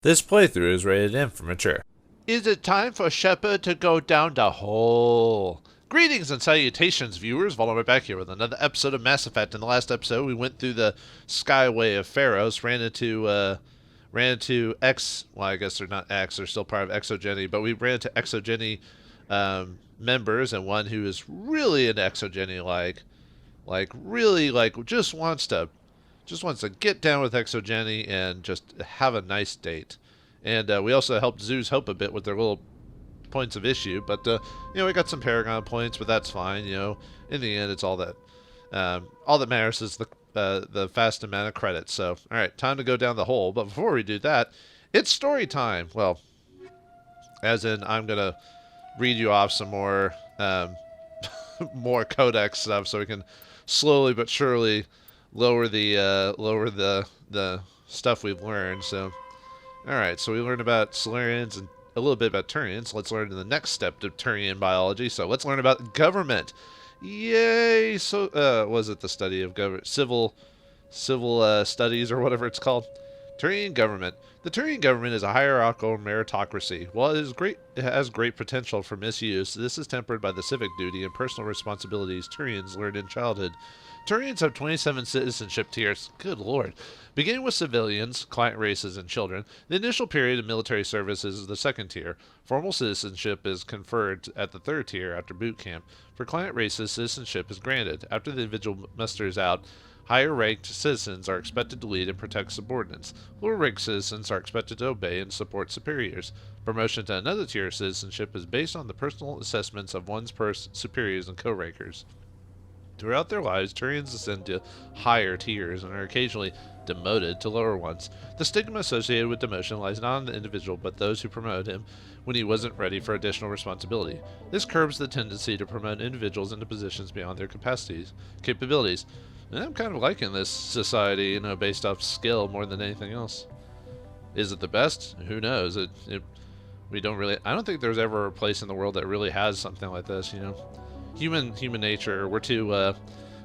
This playthrough is rated M for mature. Is it time for Shepard to go down the hole? Greetings and salutations, viewers. Vauldemare back here with another episode of Mass Effect. In the last episode, we went through the Skyway of Feros, ran into X. Well, I guess they're not X; they're still part of Exogeny, but we ran into Exogeny members, and one who is really an Exogeny, really just wants to get down with Exogeny and just have a nice date. And we also helped Zeus Hope a bit with their little points of issue, but we got some Paragon points, but that's fine. In the end, it's all that matters is the fast amount of credits. So, all right, time to go down the hole. But before we do that, it's story time. Well, as in, I'm gonna read you off some more more codex stuff, so we can slowly but surely lower the stuff we've learned. So, all right. So we learned about Solarians and a little bit about Turians. Let's learn the next step to Turian biology. So let's learn about government. Yay! So, was it the study of government, civil studies or whatever it's called? Turian government. The Turian government is a hierarchical meritocracy. While it has great potential for misuse, this is tempered by the civic duty and personal responsibilities Turians learned in childhood. Turians have 27 citizenship tiers. Good lord. Beginning with civilians, client races, and children, the initial period of military service is the second tier. Formal citizenship is conferred at the third tier after boot camp. For client races, citizenship is granted. After the individual musters out, higher ranked citizens are expected to lead and protect subordinates. Lower ranked citizens are expected to obey and support superiors. Promotion to another tier of citizenship is based on the personal assessments of one's superiors and co-rankers. Throughout their lives, Turians ascend to higher tiers and are occasionally demoted to lower ones. The stigma associated with demotion lies not on the individual but those who promoted him when he wasn't ready for additional responsibility. This curbs the tendency to promote individuals into positions beyond their capabilities. And I'm kind of liking this society, based off skill more than anything else. Is it the best? Who knows? We don't really. I don't think there's ever a place in the world that really has something like this. Human nature, we're too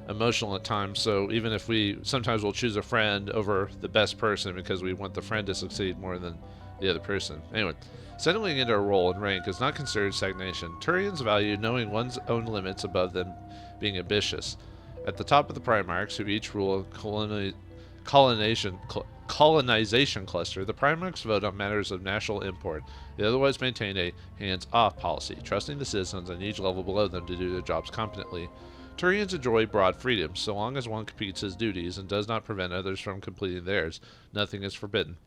emotional at times, so even if sometimes we'll choose a friend over the best person because we want the friend to succeed more than the other person. Anyway, settling into a role and rank is not considered stagnation. Turians value knowing one's own limits above them being ambitious. At the top of the Primarchs, who each rule a colonization cluster, the Primarchs vote on matters of national import. They otherwise maintain a hands-off policy, trusting the citizens on each level below them to do their jobs competently. Turians enjoy broad freedoms, so long as one completes his duties and does not prevent others from completing theirs. Nothing is forbidden.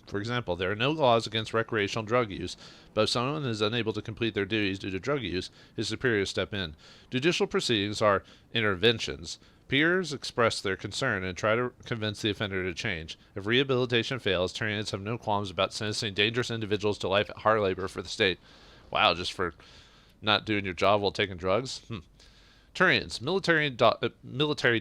For example, there are no laws against recreational drug use, but if someone is unable to complete their duties due to drug use, his superiors step in. Judicial proceedings are interventions. Peers express their concern and try to convince the offender to change. If rehabilitation fails, Turians have no qualms about sentencing dangerous individuals to life at hard labor for the state. Wow, just for not doing your job while taking drugs? Turians, military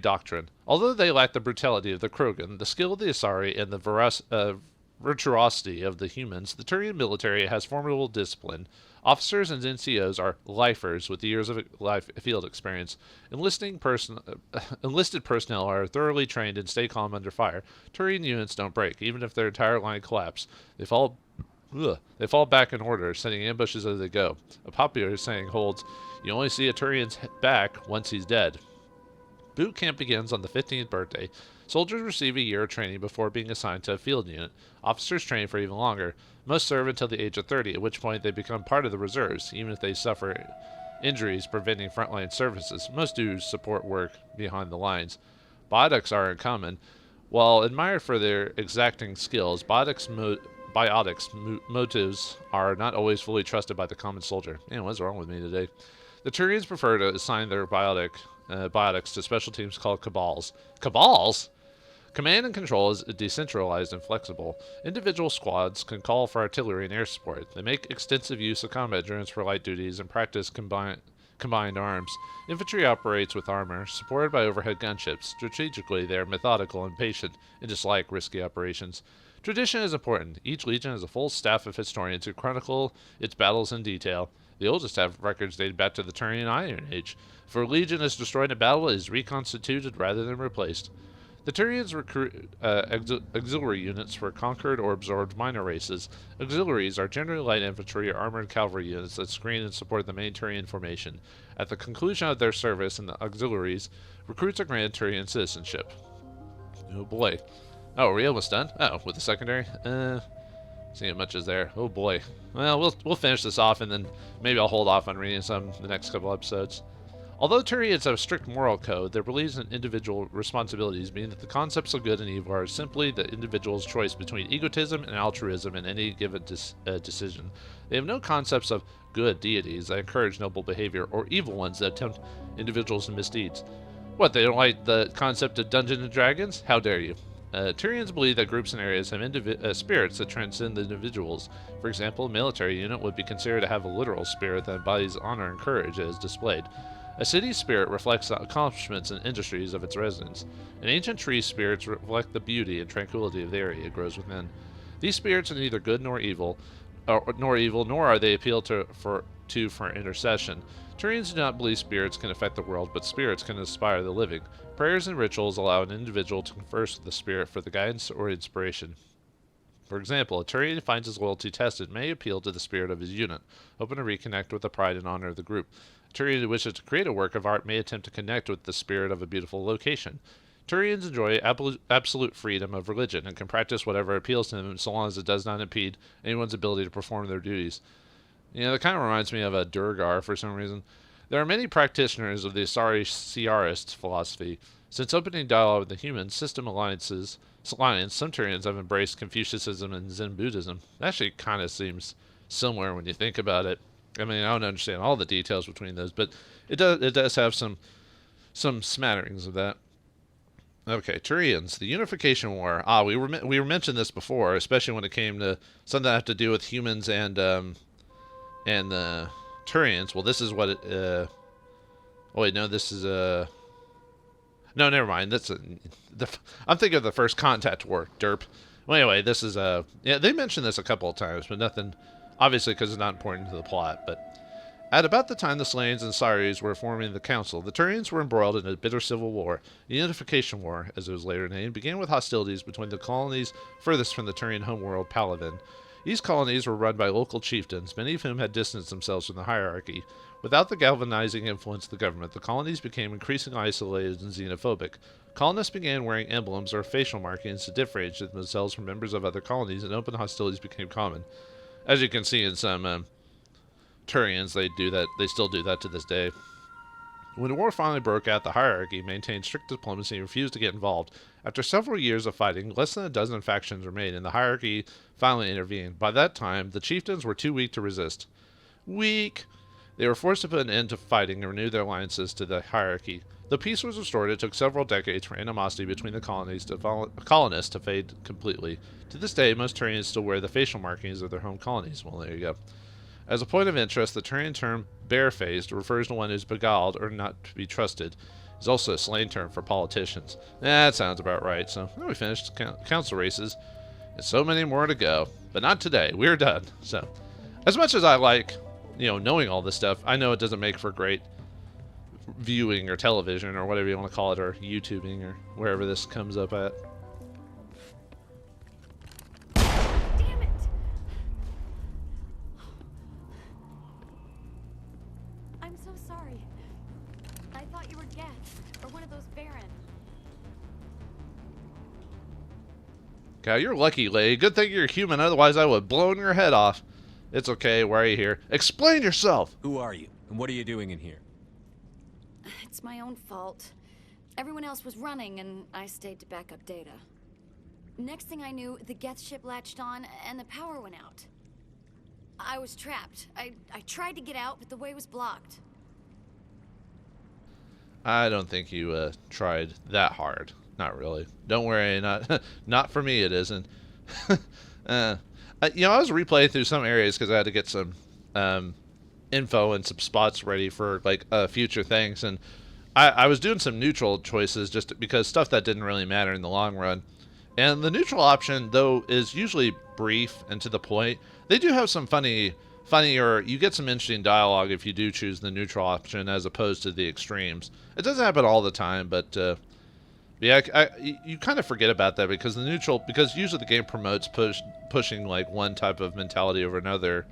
doctrine. Although they lack the brutality of the Krogan, the skill of the Asari, and the virtuosity of the humans, the Turian military has formidable discipline. Officers and NCOs are lifers with years of life field experience. Enlisted personnel are thoroughly trained and stay calm under fire. Turian units don't break, even if their entire line collapse. They fall back in order, setting ambushes as they go. A popular saying holds, "You only see a Turian's back once he's dead." Boot camp begins on the 15th birthday. Soldiers receive a year of training before being assigned to a field unit. Officers train for even longer. Most serve until the age of 30, at which point they become part of the reserves, even if they suffer injuries preventing frontline services. Most do support work behind the lines. Biotics are uncommon. While admired for their exacting skills, motives are not always fully trusted by the common soldier. Man, what's wrong with me today? The Turians prefer to assign their biotics to special teams called cabals. Cabals? Command and control is decentralized and flexible. Individual squads can call for artillery and air support. They make extensive use of combat drones for light duties and practice combined arms. Infantry operates with armor, supported by overhead gunships. Strategically, they are methodical and patient and dislike risky operations. Tradition is important. Each legion has a full staff of historians who chronicle its battles in detail. The oldest have records dated back to the Turian Iron Age. If a legion is destroyed in battle, it is reconstituted rather than replaced. The Turians recruit auxiliary units for conquered or absorbed minor races. Auxiliaries are generally light infantry or armored cavalry units that screen and support the main Turian formation. At the conclusion of their service in the auxiliaries, recruits are granted Turian citizenship. Oh boy. Oh, are we almost done? Oh, with the secondary? See how much is there. Oh boy. Well, we'll finish this off, and then maybe I'll hold off on reading some the next couple episodes. Although Turians have a strict moral code, their beliefs and individual responsibilities mean that the concepts of good and evil are simply the individual's choice between egotism and altruism in any given decision. They have no concepts of good deities that encourage noble behavior, or evil ones that tempt individuals in misdeeds. What, they don't like the concept of Dungeons and Dragons? How dare you? Turians believe that groups and areas have spirits that transcend the individuals. For example, a military unit would be considered to have a literal spirit that embodies honor and courage as displayed. A city's spirit reflects the accomplishments and industries of its residents. An ancient tree's spirits reflect the beauty and tranquility of the area it grows within. These spirits are neither good nor evil, nor are they appealed to for intercession. Turians do not believe spirits can affect the world, but spirits can inspire the living. Prayers and rituals allow an individual to converse with the spirit for the guidance or inspiration. For example, a Turian who finds his loyalty tested may appeal to the spirit of his unit, hoping to reconnect with the pride and honor of the group. A Turian who wishes to create a work of art may attempt to connect with the spirit of a beautiful location. Turians enjoy absolute freedom of religion and can practice whatever appeals to them so long as it does not impede anyone's ability to perform their duties. You know, that kind of reminds me of a Durgar for some reason. There are many practitioners of the Asari Ciarist philosophy. Since opening dialogue with the human system alliance, some Turians have embraced Confucianism and Zen Buddhism. It actually kind of seems similar when you think about it. I mean, I don't understand all the details between those, but it does have some smatterings of that. Okay, Turians, the Unification War. We were mentioned this before, especially when it came to something that had to do with humans and the Turians. Well, this is what it. Oh wait, no, this is No, never mind. I'm thinking of the First Contact War. Derp. Well, anyway, this is yeah. They mentioned this a couple of times, but nothing. Obviously, because it's not important to the plot. But at about the time the Slanes and Saris were forming the Council, the Turians were embroiled in a bitter civil war. The Unification War, as it was later named, began with hostilities between the colonies furthest from the Turian homeworld, Paladin. These colonies were run by local chieftains, many of whom had distanced themselves from the hierarchy. Without the galvanizing influence of the government, the colonies became increasingly isolated and xenophobic. Colonists began wearing emblems or facial markings to differentiate themselves from members of other colonies, and open hostilities became common. As you can see in some Turians, they do that. They still do that to this day. When the war finally broke out, the hierarchy maintained strict diplomacy and refused to get involved. After several years of fighting, less than a dozen factions remained, and the hierarchy finally intervened. By that time, the chieftains were too weak to resist. Weak! They were forced to put an end to fighting and renew their alliances to the hierarchy. Though peace was restored, it took several decades for animosity between the colonists to fade completely. To this day, most Turians still wear the facial markings of their home colonies. Well, there you go. As a point of interest, the Turian term barefaced refers to one who is beguiled or not to be trusted. It's also a slang term for politicians. That sounds about right. So, we finished council races. And so many more to go. But not today. We're done. So, as much as I like, knowing all this stuff, I know it doesn't make for great viewing or television or whatever you want to call it, or YouTubing or wherever this comes up at. Damn it! I'm so sorry. I thought you were geth, or one of those Baron. God, you're lucky, lady. Good thing you're human, otherwise I would have blown your head off. It's okay. Why are you here? Explain yourself! Who are you, and what are you doing in here? It's my own fault. Everyone else was running, and I stayed to back up data. Next thing I knew, the geth ship latched on, and the power went out. I was trapped. I tried to get out, but the way was blocked. I don't think you tried that hard. Not really. Don't worry. Not for me. It isn't. I was replaying through some areas because I had to get some info and some spots ready for future things, and I was doing some neutral choices just because stuff that didn't really matter in the long run. And the neutral option, though, is usually brief and to the point. They do have some funny, or you get some interesting dialogue if you do choose the neutral option as opposed to the extremes. It doesn't happen all the time, but Yeah, you kind of forget about that because because usually the game promotes pushing like one type of mentality over another,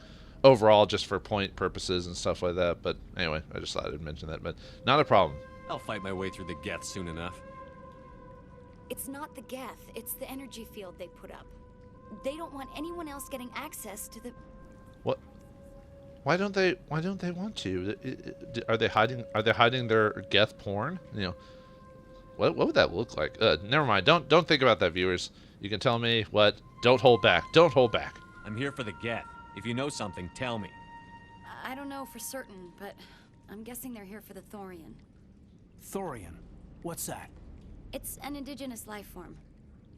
overall just for point purposes and stuff like that. But anyway, I just thought I'd mention that, but not a problem. I'll fight my way through the geth soon enough. It's not the geth, it's the energy field they put up. They don't want anyone else getting access to the... What? Why don't they want to? Are they hiding their geth porn? You know, what would that look like? Never mind. Don't think about that, viewers. You can tell me what. Don't hold back. Don't hold back. I'm here for the geth. If you know something, tell me. I don't know for certain, but I'm guessing they're here for the thorian. Thorian? What's that? It's an indigenous life form.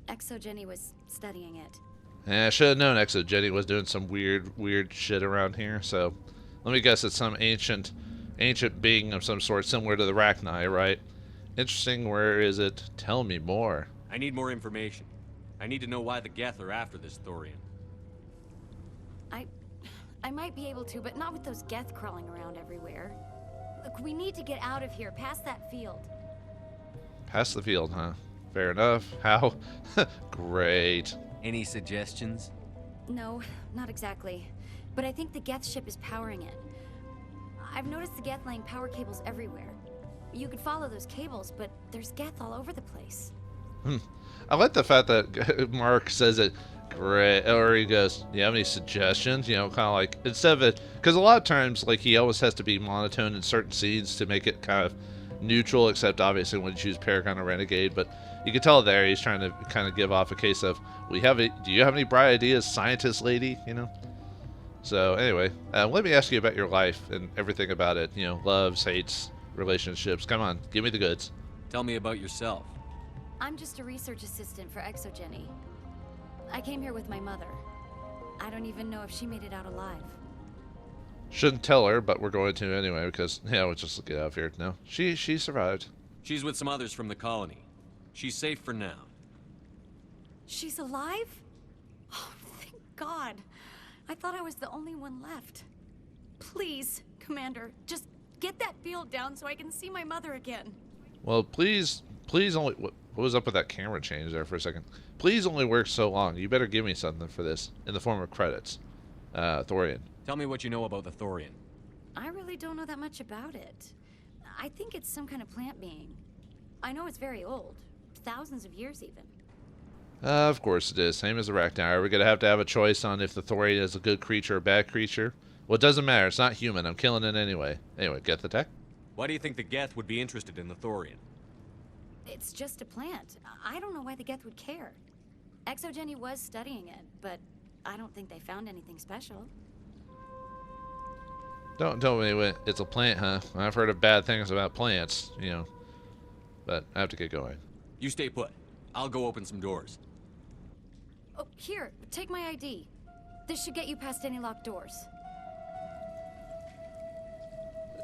Exogeny was studying it. Yeah, I should have known Exogeny was doing some weird shit around here. So, let me guess it's some ancient being of some sort, similar to the Rachni, right? Interesting. Where is it? Tell me more. I need more information. I need to know why the geth are after this thorian. I might be able to, but not with those geth crawling around everywhere. Look, we need to get out of here, past that field. Past the field, huh? Fair enough. How? Great. Any suggestions? No, not exactly. But I think the geth ship is powering it. I've noticed the geth laying power cables everywhere. You could follow those cables, but there's geth all over the place. I like the fact that Mark says it great, or he goes, "You have any suggestions?" You know, kind of like, instead of it, because a lot of times, like, he always has to be monotone in certain scenes to make it kind of neutral, except obviously when you choose Paragon or Renegade. But you can tell there he's trying to kind of give off a case of, do you have any bright ideas, scientist lady? You know. So anyway, let me ask you about your life and everything about it. You know, loves, hates, relationships. Come on, give me the goods. Tell me about yourself. I'm just a research assistant for Exogeny. I came here with my mother. I don't even know if she made it out alive. Shouldn't tell her, but we're going to anyway because, yeah, we'll just get out of here. No, she survived. She's with some others from the colony. She's safe for now. She's alive? Oh, thank God. I thought I was the only one left. Please, Commander, just get that field down so I can see my mother again. Well, please only... What was up with that camera change there for a second? Please only work so long. You better give me something for this in the form of credits. Thorian. Tell me what you know about the thorian. I really don't know that much about it. I think it's some kind of plant being. I know it's very old. Thousands of years, even. Of course it is. Same as the Rachni. Are we going to have a choice on if the thorian is a good creature or a bad creature? Well, it doesn't matter. It's not human. I'm killing it anyway. Anyway, get the tech? Why do you think the geth would be interested in the thorian? It's just a plant. I don't know why the geth would care. Exogeny was studying it, but I don't think they found anything special. Don't tell me it's a plant, huh? I've heard of bad things about plants, you know. But I have to get going. You stay put. I'll go open some doors. Oh, here, take my ID. This should get you past any locked doors.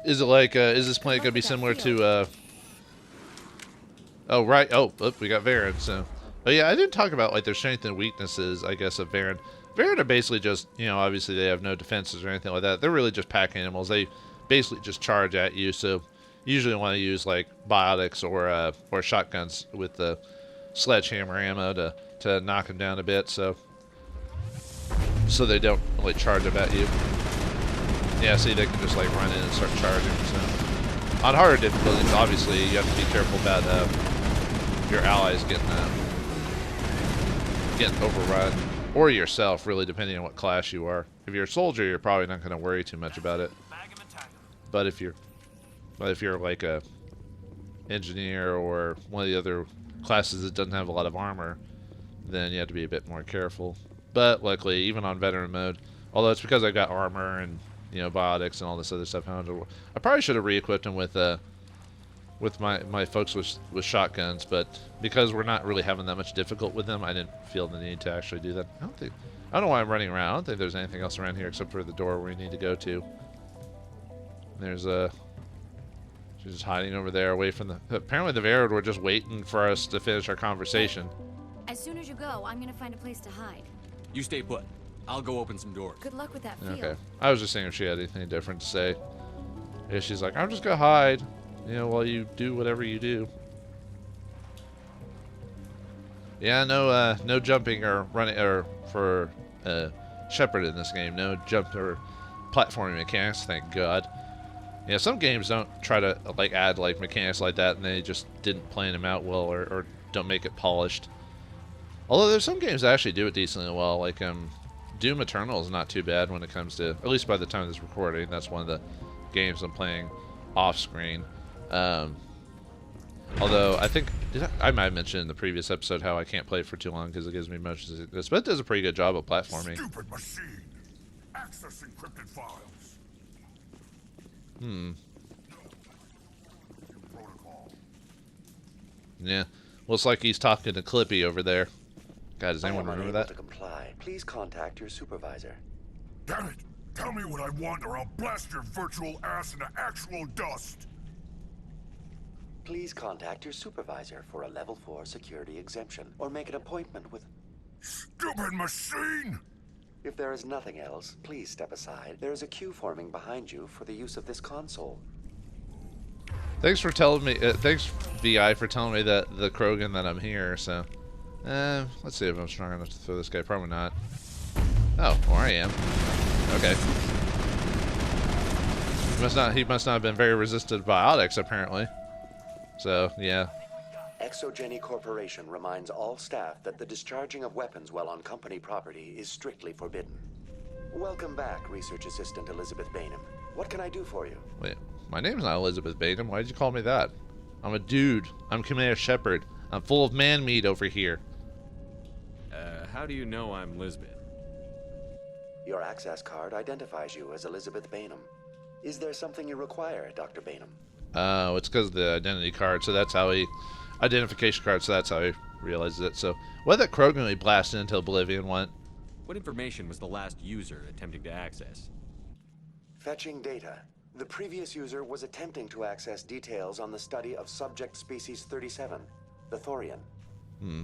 Is it like, is this plant going to be similar to, Oh, right. Oh, we got Varen, so... But yeah, I didn't talk about, like, their strengths and weaknesses, I guess, of Varen. Varen are basically just, you know, obviously they have no defenses or anything like that. They're really just pack animals. They basically just charge at you, so you usually want to use, like, biotics or shotguns with the sledgehammer ammo to knock them down a bit, so they don't, like, charge up at you. Yeah, see, they can just, like, run in and start charging, so... On harder difficulties, obviously, you have to be careful about your allies getting overrun, or yourself, really, depending on what class you are. If you're a soldier, you're probably not going to worry too much about it. But if you're like a engineer or one of the other classes that doesn't have a lot of armor, then you have to be a bit more careful. But luckily, even on veteran mode, although it's because I got armor and, you know, biotics and all this other stuff, I probably should have re-equipped them with my folks with shotguns, but because we're not really having that much difficult with them, I didn't feel the need to actually do that. I don't know why I'm running around. I don't think there's anything else around here except for the door we need to go to. There's she's just hiding over there away from the... Apparently the Varen were just waiting for us to finish our conversation. As soon as you go, I'm gonna find a place to hide. You stay put. I'll go open some doors. Good luck with that field. Okay. I was just seeing if she had anything different to say. If she's like, I'm just gonna hide, you know, while you do whatever you do. Yeah, no jumping or running or for Shepard in this game. No jump or platforming mechanics, thank God. Yeah, some games don't try to like add like mechanics like that, and they just didn't plan them out well, or don't make it polished. Although there's some games that actually do it decently well, like Doom Eternal is not too bad when it comes to, at least by the time of this recording. That's one of the games I'm playing off screen. Although I think I might have mentioned in the previous episode how I can't play it for too long because it gives me motion sickness, but it does a pretty good job of platforming. Stupid machine. Access encrypted files. Protocol. Yeah, looks like he's talking to Clippy over there. God, does anyone remember that? To comply. Please contact your supervisor. Damn it! Tell me what I want or I'll blast your virtual ass into actual dust! Please contact your supervisor for a level 4 security exemption, or make an appointment with... Stupid machine! If there is nothing else, please step aside. There is a queue forming behind you for the use of this console. Thanks for telling me, thanks VI for telling me that the Krogan that I'm here, so... let's see if I'm strong enough to throw this guy. Probably not. Oh, well, I am. Okay. He must not have been very resistant to biotics, apparently. So, yeah. Exogeny Corporation reminds all staff that the discharging of weapons while on company property is strictly forbidden. Welcome back, Research Assistant Elizabeth Bainham. What can I do for you? Wait, my name's not Elizabeth Bainham. Why did you call me that? I'm a dude. I'm Commander Shepard. I'm full of man meat over here. How do you know I'm Lisbeth? Your access card identifies you as Elizabeth Bainham. Is there something you require, Dr. Bainham? Oh, it's because of the identity card, so that's how he... Identification card, so that's how he realizes it. So, what did that Krogan he blasted into oblivion want? What information was the last user attempting to access? Fetching data. The previous user was attempting to access details on the study of subject species 37, the Thorian.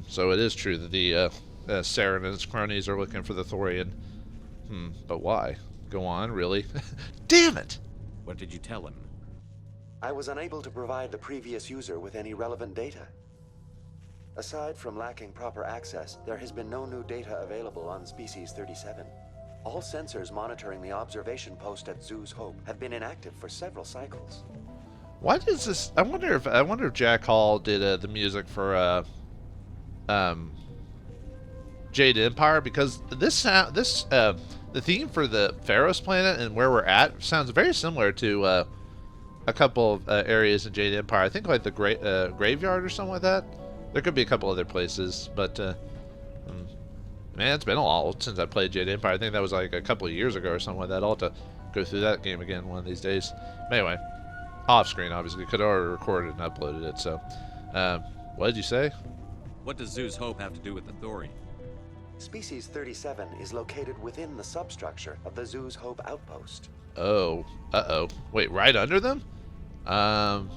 So it is true that the Saren and his cronies are looking for the Thorian. But why? Go on, really? Damn it! What did you tell him? I was unable to provide the previous user with any relevant data. Aside from lacking proper access, there has been no new data available on Species 37. All sensors monitoring the observation post at Zoo's Hope have been inactive for several cycles. Why does this... I wonder if Jack Hall did the music for Jade Empire, because the theme for the Feros planet and where we're at sounds very similar to a couple of areas in Jade Empire. I think like the graveyard or something like that. There could be a couple other places, but man, it's been a while since I played Jade Empire. I think that was like a couple of years ago or something like that. I'll have to go through that game again one of these days. But anyway, off screen obviously, could have already recorded and uploaded it. So, what did you say? What does Zoo's Hope have to do with the Thorian? Species 37 is located within the substructure of the Zoo's Hope outpost. Oh, wait, right under them? Now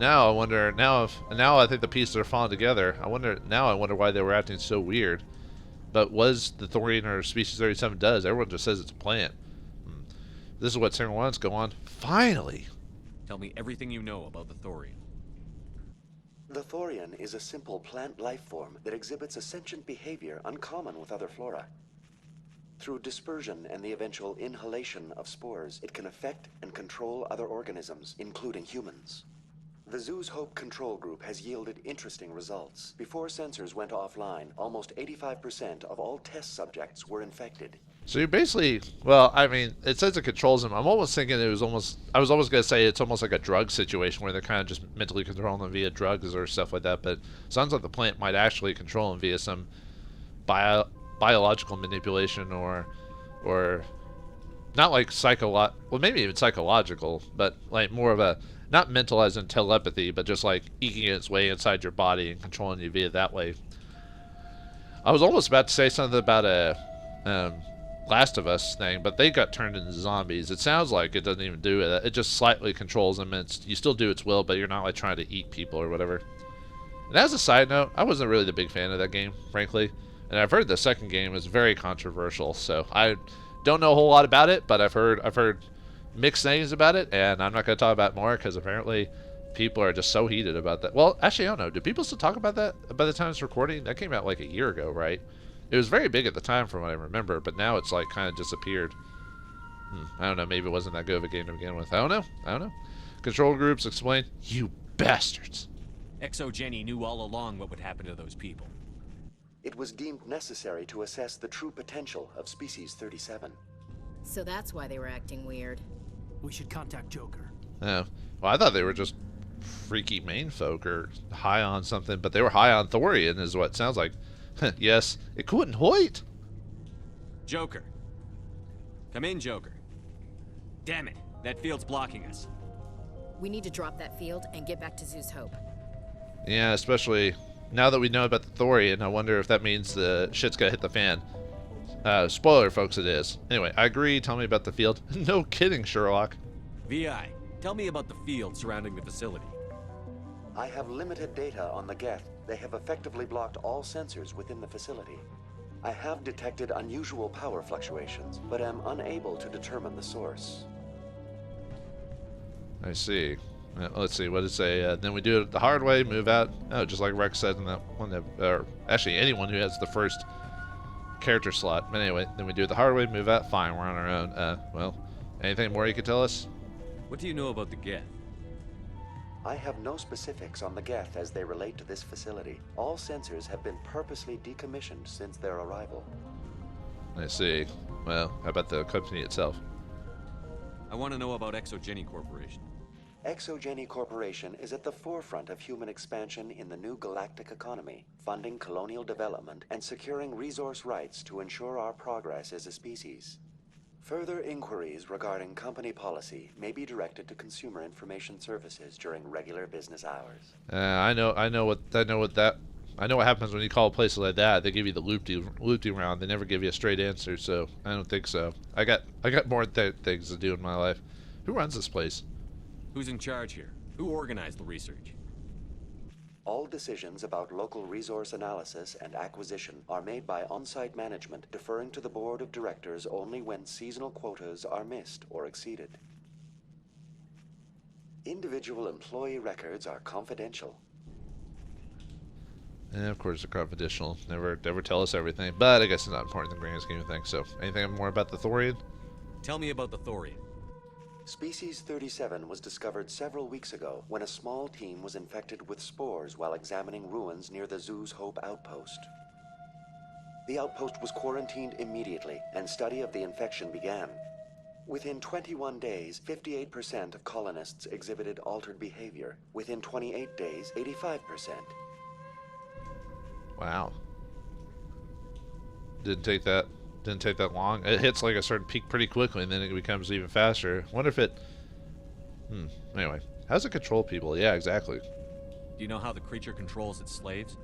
I wonder. Now I think the pieces are falling together. I wonder why they were acting so weird. But was the Thorian or Species 37 does? Everyone just says it's a plant. This is what Saren wants. Go on. Finally. Tell me everything you know about the Thorian. The Thorian is a simple plant life form that exhibits a sentient behavior uncommon with other flora. Through dispersion and the eventual inhalation of spores, it can affect and control other organisms, including humans. The Zoo's Hope control group has yielded interesting results. Before sensors went offline, almost 85% of all test subjects were infected. So you basically, well, I mean, it says it controls them. I'm almost thinking I was almost going to say it's almost like a drug situation where they're kind of just mentally controlling them via drugs or stuff like that. But it sounds like the plant might actually control them via some biological manipulation or not like well, maybe even psychological, but like more of a, not mental as in telepathy, but just like eking its way inside your body and controlling you via that way. I was almost about to say something about a Last of Us thing, but they got turned into zombies. It sounds like it doesn't even do it. It just slightly controls them. You still do its will, but you're not like trying to eat people or whatever. And as a side note, I wasn't really the big fan of that game, frankly. And I've heard the second game is very controversial, so I don't know a whole lot about it, but I've heard mixed things about it, and I'm not going to talk about it more because apparently people are just so heated about that. Well, actually, I don't know. Do people still talk about that by the time it's recording? That came out like a year ago, right? It was very big at the time from what I remember, but now it's like kind of disappeared. I don't know. Maybe it wasn't that good of a game to begin with. I don't know. Control groups explain. You bastards. Exogeny knew all along what would happen to those people. It was deemed necessary to assess the true potential of Species 37. So that's why they were acting weird. We should contact Joker. Oh. Well, I thought they were just freaky main folk or high on something, but they were high on thorium is what it sounds like. Yes, it couldn't hoit. Joker. Come in, Joker. Damn it, that field's blocking us. We need to drop that field and get back to Zeus Hope. Yeah, especially now that we know about the thorium, I wonder if that means the shit's gonna hit the fan. Spoiler, folks, it is. Anyway, I agree. Tell me about the field. No kidding, Sherlock. VI, tell me about the field surrounding the facility. I have limited data on the geth. They have effectively blocked all sensors within the facility. I have detected unusual power fluctuations, but am unable to determine the source. I see. Let's see, what did it say? Then we do it the hard way, move out. Oh, just like Rex said in that one, or actually anyone who has the first character slot. But anyway, then we do it the hard way, move out. Fine, we're on our own. Well, anything more you could tell us? What do you know about the geth? I have no specifics on the geth as they relate to this facility. All sensors have been purposely decommissioned since their arrival. I see. Well, how about the company itself? I want to know about Exogeny Corporation. Exogeny Corporation is at the forefront of human expansion in the new galactic economy, funding colonial development and securing resource rights to ensure our progress as a species. Further inquiries regarding company policy may be directed to Consumer Information Services during regular business hours. I know what happens when you call a place like that. They give you the loopty round. They never give you a straight answer, so I don't think so. I got more things to do in my life. Who runs this place? Who's in charge here? Who organized the research? All decisions about local resource analysis and acquisition are made by on-site management, deferring to the board of directors only when seasonal quotas are missed or exceeded. Individual employee records are confidential. And of course, they're confidential. Never tell us everything. But I guess it's not important in the grand scheme of things. So, anything more about the thorium? Tell me about the thorium. Species 37 was discovered several weeks ago when a small team was infected with spores while examining ruins near the Zeus Hope outpost. The outpost was quarantined immediately, and study of the infection began. Within 21 days, 58% of colonists exhibited altered behavior. Within 28 days, 85%. Wow. Didn't take that long. It hits like a certain peak pretty quickly, and then it becomes even faster. Wonder if it... Anyway, how does it control people? Yeah, exactly. Do you know how the creature controls its slaves?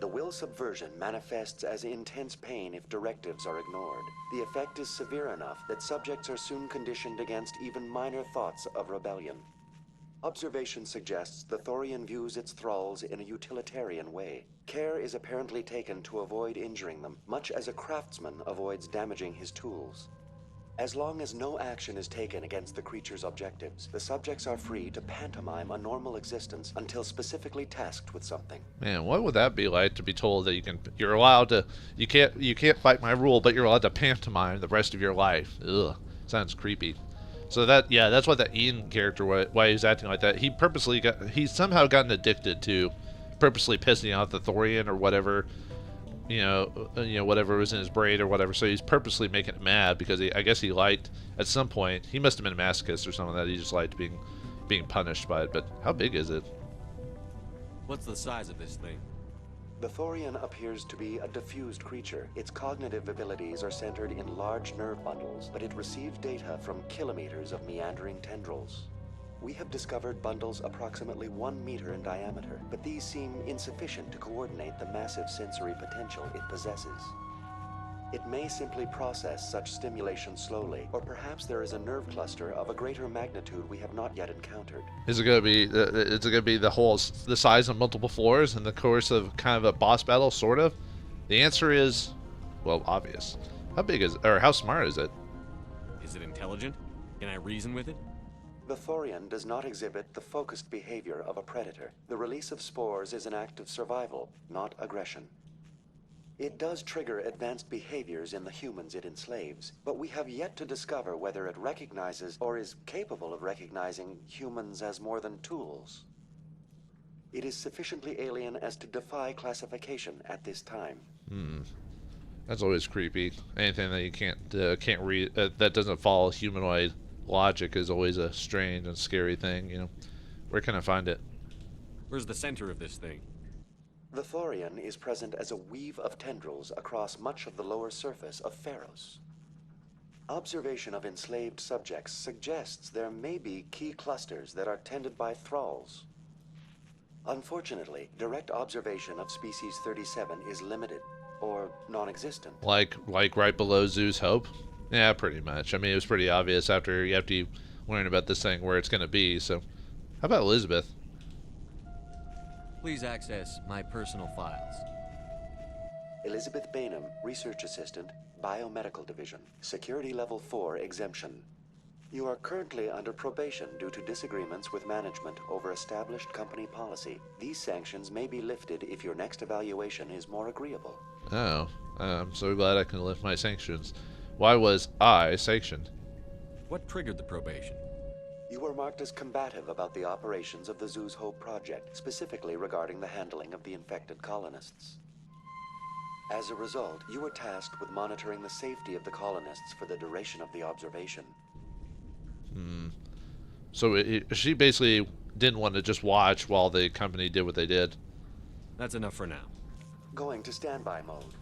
The will subversion manifests as intense pain if directives are ignored. The effect is severe enough that subjects are soon conditioned against even minor thoughts of rebellion. Observation suggests the Thorian views its thralls in a utilitarian way. Care is apparently taken to avoid injuring them, much as a craftsman avoids damaging his tools. As long as no action is taken against the creature's objectives, the subjects are free to pantomime a normal existence until specifically tasked with something. Man, what would that be like to be told that you're allowed to, you can't fight my rule, but you're allowed to pantomime the rest of your life? Ugh, sounds creepy. So that's what that Ian character, why he's acting like that. He's somehow gotten addicted to purposely pissing out the Thorian or whatever, whatever was in his brain or whatever. So he's purposely making it mad because I guess he liked, at some point, he must have been a masochist or something, that he just liked being punished by it. But how big is it? What's the size of this thing? The Thorian appears to be a diffused creature. Its cognitive abilities are centered in large nerve bundles, but it receives data from kilometers of meandering tendrils. We have discovered bundles approximately 1 meter in diameter, but these seem insufficient to coordinate the massive sensory potential it possesses. It may simply process such stimulation slowly, or perhaps there is a nerve cluster of a greater magnitude we have not yet encountered. Is it going to be the size of multiple floors in the course of kind of a boss battle, sort of? The answer is, well, obvious. How big is, or how smart is it? Is it intelligent? Can I reason with it? The Thorian does not exhibit the focused behavior of a predator. The release of spores is an act of survival, not aggression. It does trigger advanced behaviors in the humans it enslaves, but we have yet to discover whether it recognizes or is capable of recognizing humans as more than tools. It is sufficiently alien as to defy classification at this time. That's always creepy. Anything that you can't read that doesn't follow humanoid logic is always a strange and scary thing. You know, where can I find it? Where's the center of this thing? The Thorian is present as a weave of tendrils across much of the lower surface of Feros. Observation of enslaved subjects suggests there may be key clusters that are tended by thralls. Unfortunately, direct observation of species 37 is limited, or non-existent. Like right below Zoo's Hope? Yeah, pretty much. I mean, it was pretty obvious after you learn about this thing where it's going to be, so... How about Elizabeth? Please access my personal files. Elizabeth Bainham, Research Assistant, Biomedical Division. Security Level 4 exemption. You are currently under probation due to disagreements with management over established company policy. These sanctions may be lifted if your next evaluation is more agreeable. Oh, I'm so glad I can lift my sanctions. Why was I sanctioned? What triggered the probation? You were marked as combative about the operations of the Zoo's Hope project, specifically regarding the handling of the infected colonists. As a result, you were tasked with monitoring the safety of the colonists for the duration of the observation. So she basically didn't want to just watch while the company did what they did. That's enough for now. Going to standby mode.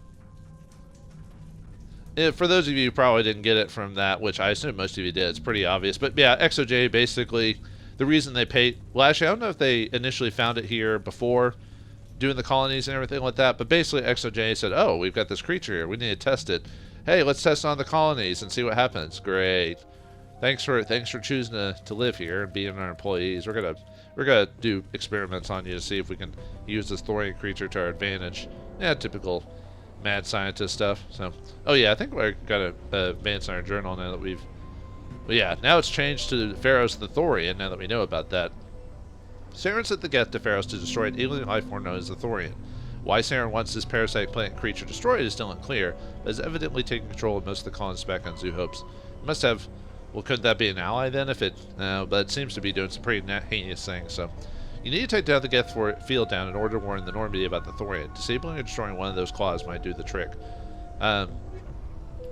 For those of you who probably didn't get it from that, which I assume most of you did, it's pretty obvious. But yeah, XOJ basically, the reason they paid... Well, actually, I don't know if they initially found it here before doing the colonies and everything like that, but basically XOJ said, oh, we've got this creature here. We need to test it. Hey, let's test on the colonies and see what happens. Great. Thanks for choosing to live here and being our employees. We're gonna do experiments on you to see if we can use this thorian creature to our advantage. Yeah, typical mad scientist stuff. So, oh yeah, I think we got to advance in our journal now that we've... Well, yeah, now it's changed to Feros the Thorian, now that we know about that. Saren sent the geth to Feros to destroy an alien life form known as the Thorian. Why Saren wants this parasite plant creature destroyed is still unclear, but has evidently taken control of most of the colonists back on Zoo Hopes. It must have... Well, could that be an ally then? If it... No, but it seems to be doing some pretty heinous things, so... You need to take down the geth field down in order to warn the Normandy about the Thorian. Disabling or destroying one of those claws might do the trick. Yeah,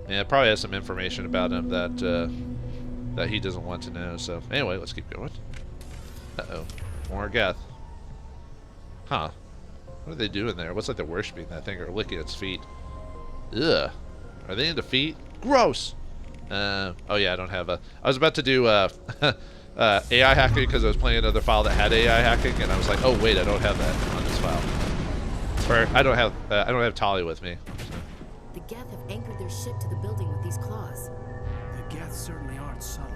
it probably has some information about him that he doesn't want to know, so... Anyway, let's keep going. Uh-oh. More geth. Huh. What are they doing there? What's like they're worshipping that thing or licking its feet? Ugh. Are they into feet? Gross! Oh yeah, I don't have a... I was about to do AI hacking because I was playing another file that had AI hacking, and I was like, oh wait, I don't have that on this file. Or I don't have Tali with me. The geth have anchored their ship to the building with these claws. The geth certainly aren't subtle.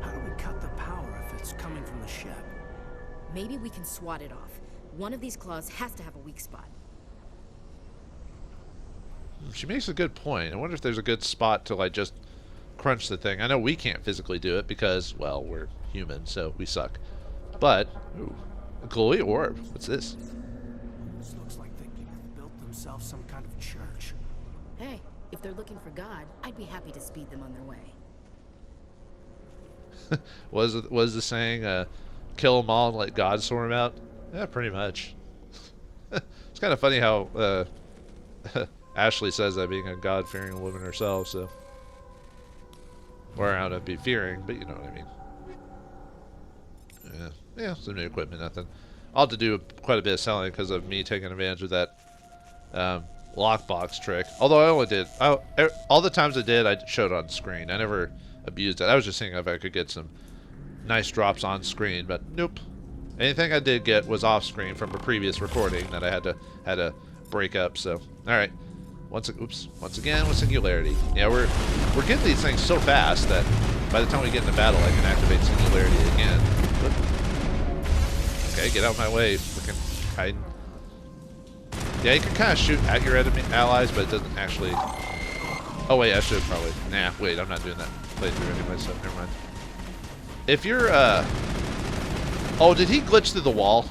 How do we cut the power if it's coming from the ship? Maybe we can swat it off. One of these claws has to have a weak spot. She makes a good point. I wonder if there's a good spot to like just crunch the thing. I know we can't physically do it because, well, we're human, so we suck. But, ooh, a glowy orb. What's this? This looks like they built themselves some kind of church. Hey, if they're looking for God, I'd be happy to speed them on their way. Was the saying, kill them all and let God sort them out? Yeah, pretty much. It's kind of funny how Ashley says that being a God-fearing woman herself, so... Or I don't be fearing, but you know what I mean. Yeah, some new equipment, nothing. I'll have to do quite a bit of selling because of me taking advantage of that lockbox trick. Although I only did... all the times I did, I showed on screen. I never abused it. I was just seeing if I could get some nice drops on screen, but nope. Anything I did get was off screen from a previous recording that I had to break up. So, all right. Once again with singularity. Yeah, we're getting these things so fast that by the time we get into battle, I can activate singularity again. But, okay, get out of my way, freaking hiding. Yeah, you can kind of shoot at your enemy allies, but it doesn't actually. Oh wait, I should probably. Nah, wait, I'm not doing that playthrough anyway, so never mind. if you're, oh, did he glitch through the wall?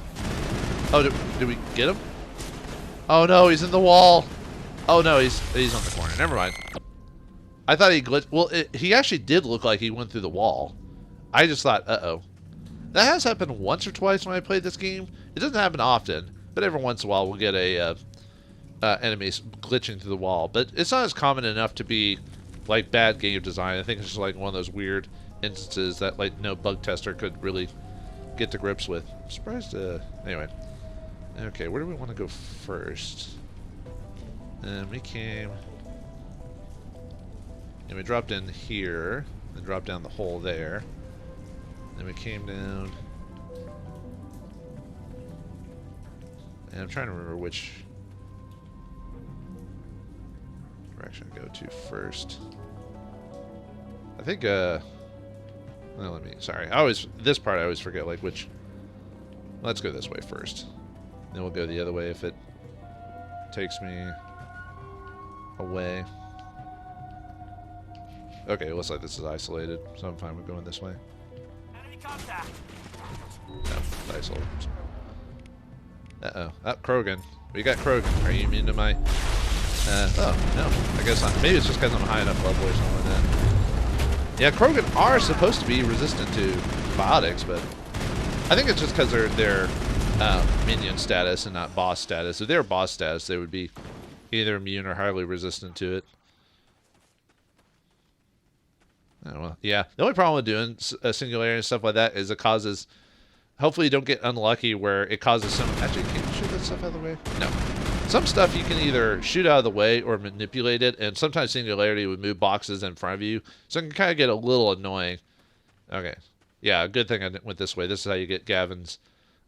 Oh, did we get him? Oh no, he's in the wall. Oh no, he's on the corner. Never mind. I thought he glitched. Well, he actually did look like he went through the wall. I just thought, uh-oh. That has happened once or twice when I played this game. It doesn't happen often, but every once in a while we'll get a enemies glitching through the wall. But it's not as common enough to be like bad game design. I think it's just like one of those weird instances that like no bug tester could really get to grips with. I'm surprised. Anyway, okay, where do we want to go first? We came, and we dropped in here, and dropped down the hole there. Then we came down, and I'm trying to remember which direction to go to first. I think, well, sorry, this part I always forget, like, which, let's go this way first. Then we'll go the other way if it takes me away. Okay, it looks like this is isolated, so I'm fine with going this way. Enemy contact. No, isolated. Uh-oh. Oh, Krogan. We got Krogan. Are you immune to my... oh, no. I guess not. Maybe it's just because I'm high enough level or something like that. Yeah, Krogan are supposed to be resistant to biotics, but I think it's just because they're minion status and not boss status. If they were boss status, they would be either immune or highly resistant to it. Oh, well, yeah. The only problem with doing singularity and stuff like that is it causes... Hopefully you don't get unlucky where it causes some... Actually, can you shoot that stuff out of the way? No. Some stuff you can either shoot out of the way or manipulate it, and sometimes singularity would move boxes in front of you, so it can kind of get a little annoying. Okay. Yeah, good thing I went this way. This is how you get Gavin's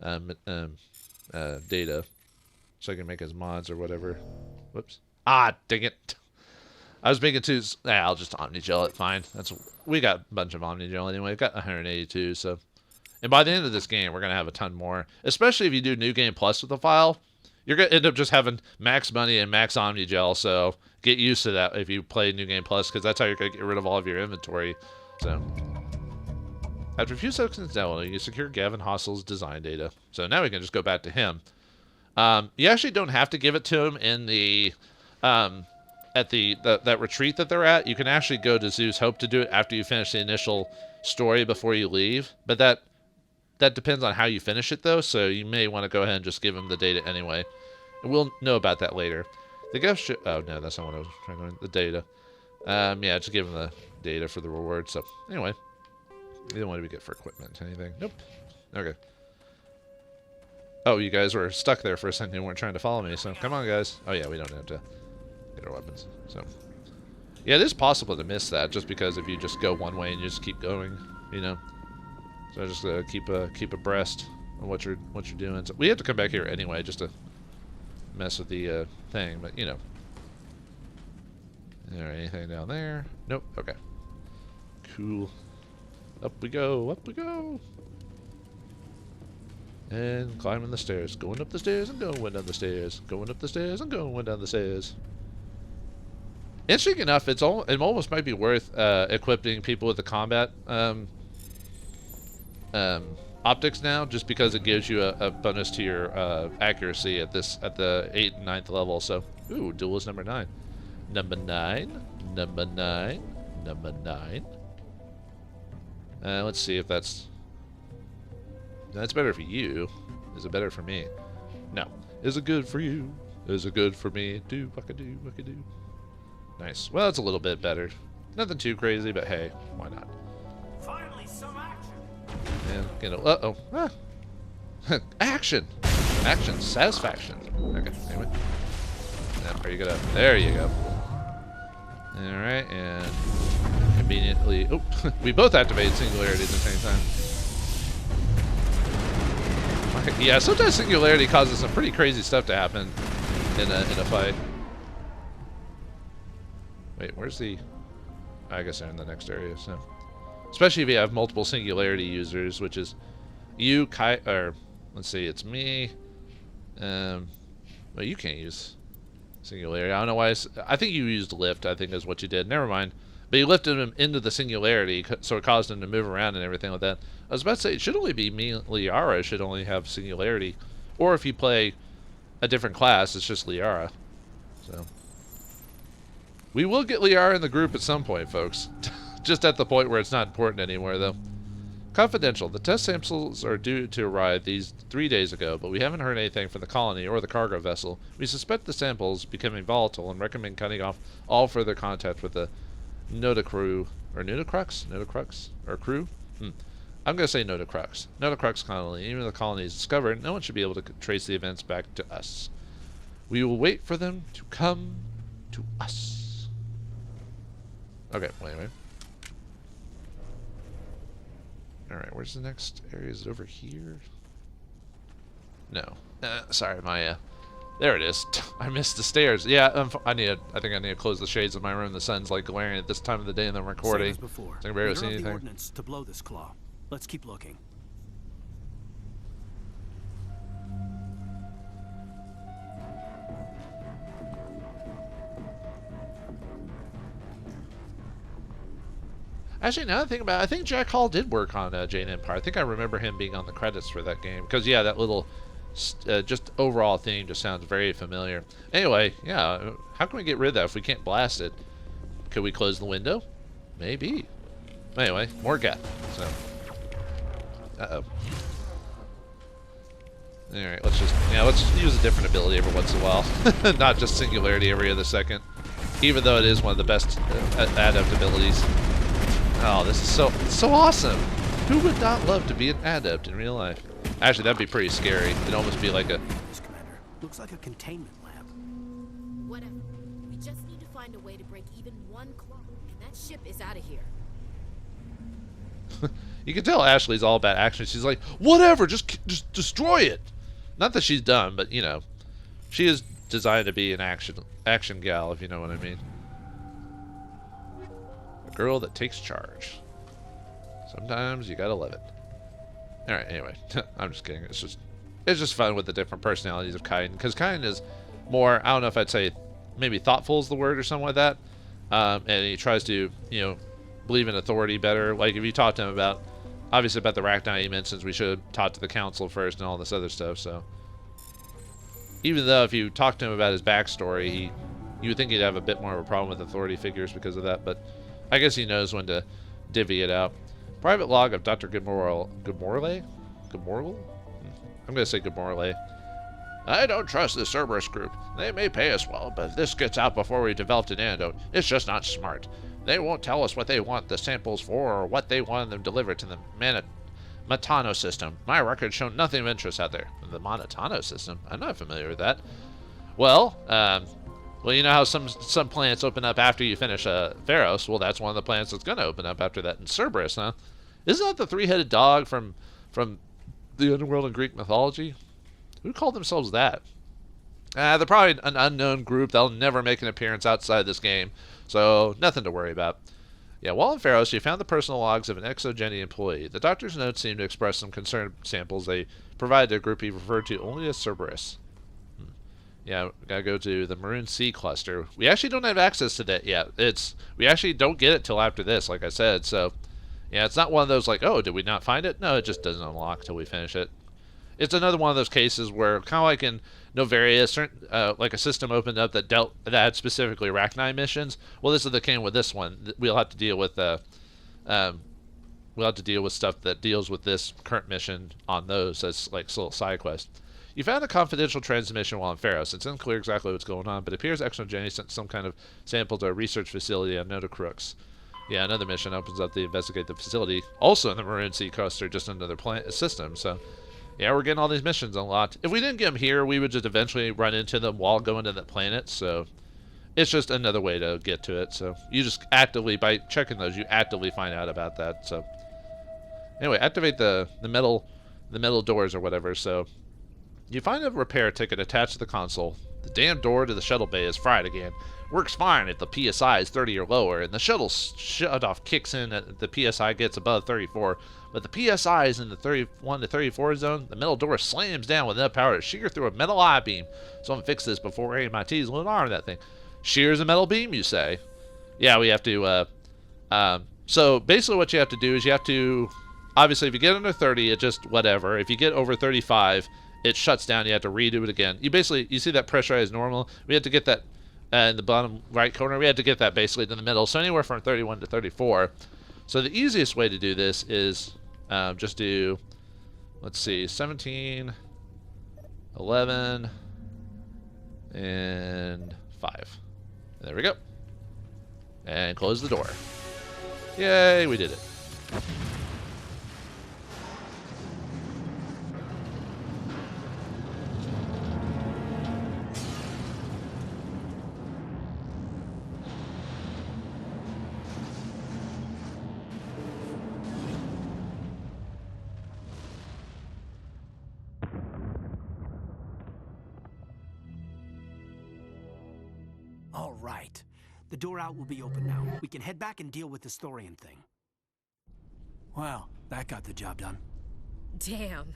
data, so I can make his mods or whatever. Whoops. Ah, dang it. I was making two... I'll just Omnigel it, fine. We got a bunch of Omnigel anyway. We've got 182, so... And by the end of this game, we're going to have a ton more. Especially if you do New Game Plus with the file. You're going to end up just having max money and max Omnigel, so get used to that if you play New Game Plus, because that's how you're going to get rid of all of your inventory. So, after a few seconds downloading, you secure Gavin Hostel's design data. So now we can just go back to him. You actually don't have to give it to him in the... at that retreat that they're at. You can actually go to Zeus Hope to do it after you finish the initial story before you leave. But that depends on how you finish it, though, so you may want to go ahead and just give him the data anyway. And we'll know about that later. The gift ship... Oh, no, that's not what I was trying to... The data. Yeah, just give him the data for the reward. So, anyway. Either one do we get for equipment? Anything? Nope. Okay. Oh, you guys were stuck there for a second. You weren't trying to follow me, so come on, guys. Oh, yeah, we don't have to get our weapons. So, yeah, it is possible to miss that just because if you just go one way and you just keep going, you know. So just keep abreast of what you're doing. So we have to come back here anyway just to mess with the thing, but you know. Is there anything down there? Nope. Okay. Cool. Up we go. Up we go. And climbing the stairs. Going up the stairs and going down the stairs. Going up the stairs and going down the stairs. Interesting enough, it almost might be worth equipping people with the combat optics now, just because it gives you a bonus to your accuracy at the 8th and 9th level. So, ooh, duelist number 9. Number 9. Number 9. Number 9. Let's see if that's better for you. Is it better for me? No. Is it good for you? Is it good for me? Do what I do, what I do. Nice. Well, it's a little bit better. Nothing too crazy, but hey, why not? Finally, some action. And you know, uh-oh. Ah. Action. Action. Satisfaction. Okay, anyway. Now, are you gonna... There you go. Alright, and conveniently... Oh, we both activated Singularity at the same time. Yeah, sometimes Singularity causes some pretty crazy stuff to happen in a fight. Wait, where's the... I guess they're in the next area, so... Especially if you have multiple Singularity users, which is you, Kai, or let's see, it's me. Well, you can't use Singularity. I don't know why. I think you used Lift, I think is what you did. Never mind. But he lifted him into the singularity, so it caused him to move around and everything like that. I was about to say, it should only be me, Liara should only have singularity. Or if you play a different class, it's just Liara. So we will get Liara in the group at some point, folks. Just at the point where it's not important anymore, though. Confidential. The test samples are due to arrive these 3 days ago, but we haven't heard anything from the colony or the cargo vessel. We suspect the samples becoming volatile and recommend cutting off all further contact with the Nodacrew, or Nodacrux? Nodacrux? Or crew? I'm going to say Nodacrux. Nodacrux colony. Even if the colony is discovered, no one should be able to trace the events back to us. We will wait for them to come to us. Okay, wait a minute. Alright, where's the next area? Is it over here? No. Sorry, my, there it is. I missed the stairs. Yeah, I think I need to close the shades of my room. The sun's like glaring at this time of the day and I'm recording. Same as before. So I can barely see We don't have the anything. ordnance to blow this claw. Let's keep looking. Actually, now that I think about it, I think Jack Hall did work on Jane Empire. I think I remember him being on the credits for that game. Because, yeah, that little just overall theme just sounds very familiar. Anyway, yeah, how can we get rid of that if we can't blast it? Could we close the window? Maybe. Anyway, more geth. So, uh-oh. Alright, let's use a different ability every once in a while. Not just singularity every other second. Even though it is one of the best adept abilities. Oh, this is so awesome. Who would not love to be an adept in real life? Actually, that'd be pretty scary. It'd almost be like a... This, Commander, looks like a containment lab. Whatever. We just need to find a way to break even one claw, and that ship is out of here. You can tell Ashley's all about action. She's like, whatever, just destroy it. Not that she's dumb, but, you know, she is designed to be an action gal, if you know what I mean. A girl that takes charge. Sometimes you gotta love it. Alright, anyway. I'm just kidding. It's just fun with the different personalities of Kaiden. Because Kaiden is more, I don't know if I'd say maybe thoughtful is the word or something like that. And he tries to, you know, believe in authority better. Like if you talk to him about, obviously about the Rachni he mentions, we should talk to the council first and all this other stuff. So even though if you talk to him about his backstory, you would think he'd have a bit more of a problem with authority figures because of that. But I guess he knows when to divvy it out. Private log of Dr. Gomorle? I'm going to say Gomorle. I don't trust the Cerberus group. They may pay us well, but if this gets out before we developed an antidote, it's just not smart. They won't tell us what they want the samples for or what they want them delivered to the Matano system. My records show nothing of interest out there. The Monotano system? I'm not familiar with that. Well, you know how some planets open up after you finish Feros? Well, that's one of the planets that's going to open up after that in Cerberus, huh? Isn't that the three-headed dog from the underworld in Greek mythology? Who called themselves that? They're probably an unknown group. They'll never make an appearance outside this game, so nothing to worry about. Yeah, while in Feros, you found the personal logs of an Exogeny employee. The doctor's notes seem to express some concerned samples they provided to a group he referred to only as Cerberus. Yeah, we gotta go to the Maroon Sea cluster. We actually don't have access to that yet. We actually don't get it till after this, like I said. So, yeah, it's not one of those like, oh, did we not find it? No, it just doesn't unlock till we finish it. It's another one of those cases where, kind of like in Novaria, like a system opened up that had specifically Rachni missions. Well, this is the case with this one. We'll have to deal with stuff that deals with this current mission on those as like little side quests. You found a confidential transmission while in Feros. It's unclear exactly what's going on, but it appears Exogeny sent some kind of sample to a research facility on Nodacrux. Yeah, another mission opens up to investigate the facility, also in the Maroon Sea cluster, just another system. So, yeah, we're getting all these missions unlocked. If we didn't get them here, we would just eventually run into them while going to that planet. So, it's just another way to get to it. So, you just actively, by checking those, you actively find out about that. So, anyway, activate the metal doors or whatever. So, you find a repair ticket attached to the console. The damn door to the shuttle bay is fried again. Works fine if the PSI is 30 or lower, and the shuttle shut-off kicks in at the PSI gets above 34. But the PSI is in the 31 to 34 zone. The metal door slams down with enough power to shear through a metal I-beam. Someone fix this before AMIT's load on that thing. Shears a metal beam, you say? Yeah, we have to So basically what you have to do is you have to, obviously if you get under 30, it just whatever. If you get over 35, it shuts down. You have to redo it again. You see that pressurized normal? We had to get that in the bottom right corner. We had to get that basically to the middle. So anywhere from 31 to 34. So the easiest way to do this is just do, let's see, 17, 11, and 5. There we go. And close the door. Yay, we did it. All right. The door out will be open now. We can head back and deal with the Thorian thing. Well, that got the job done. Damn.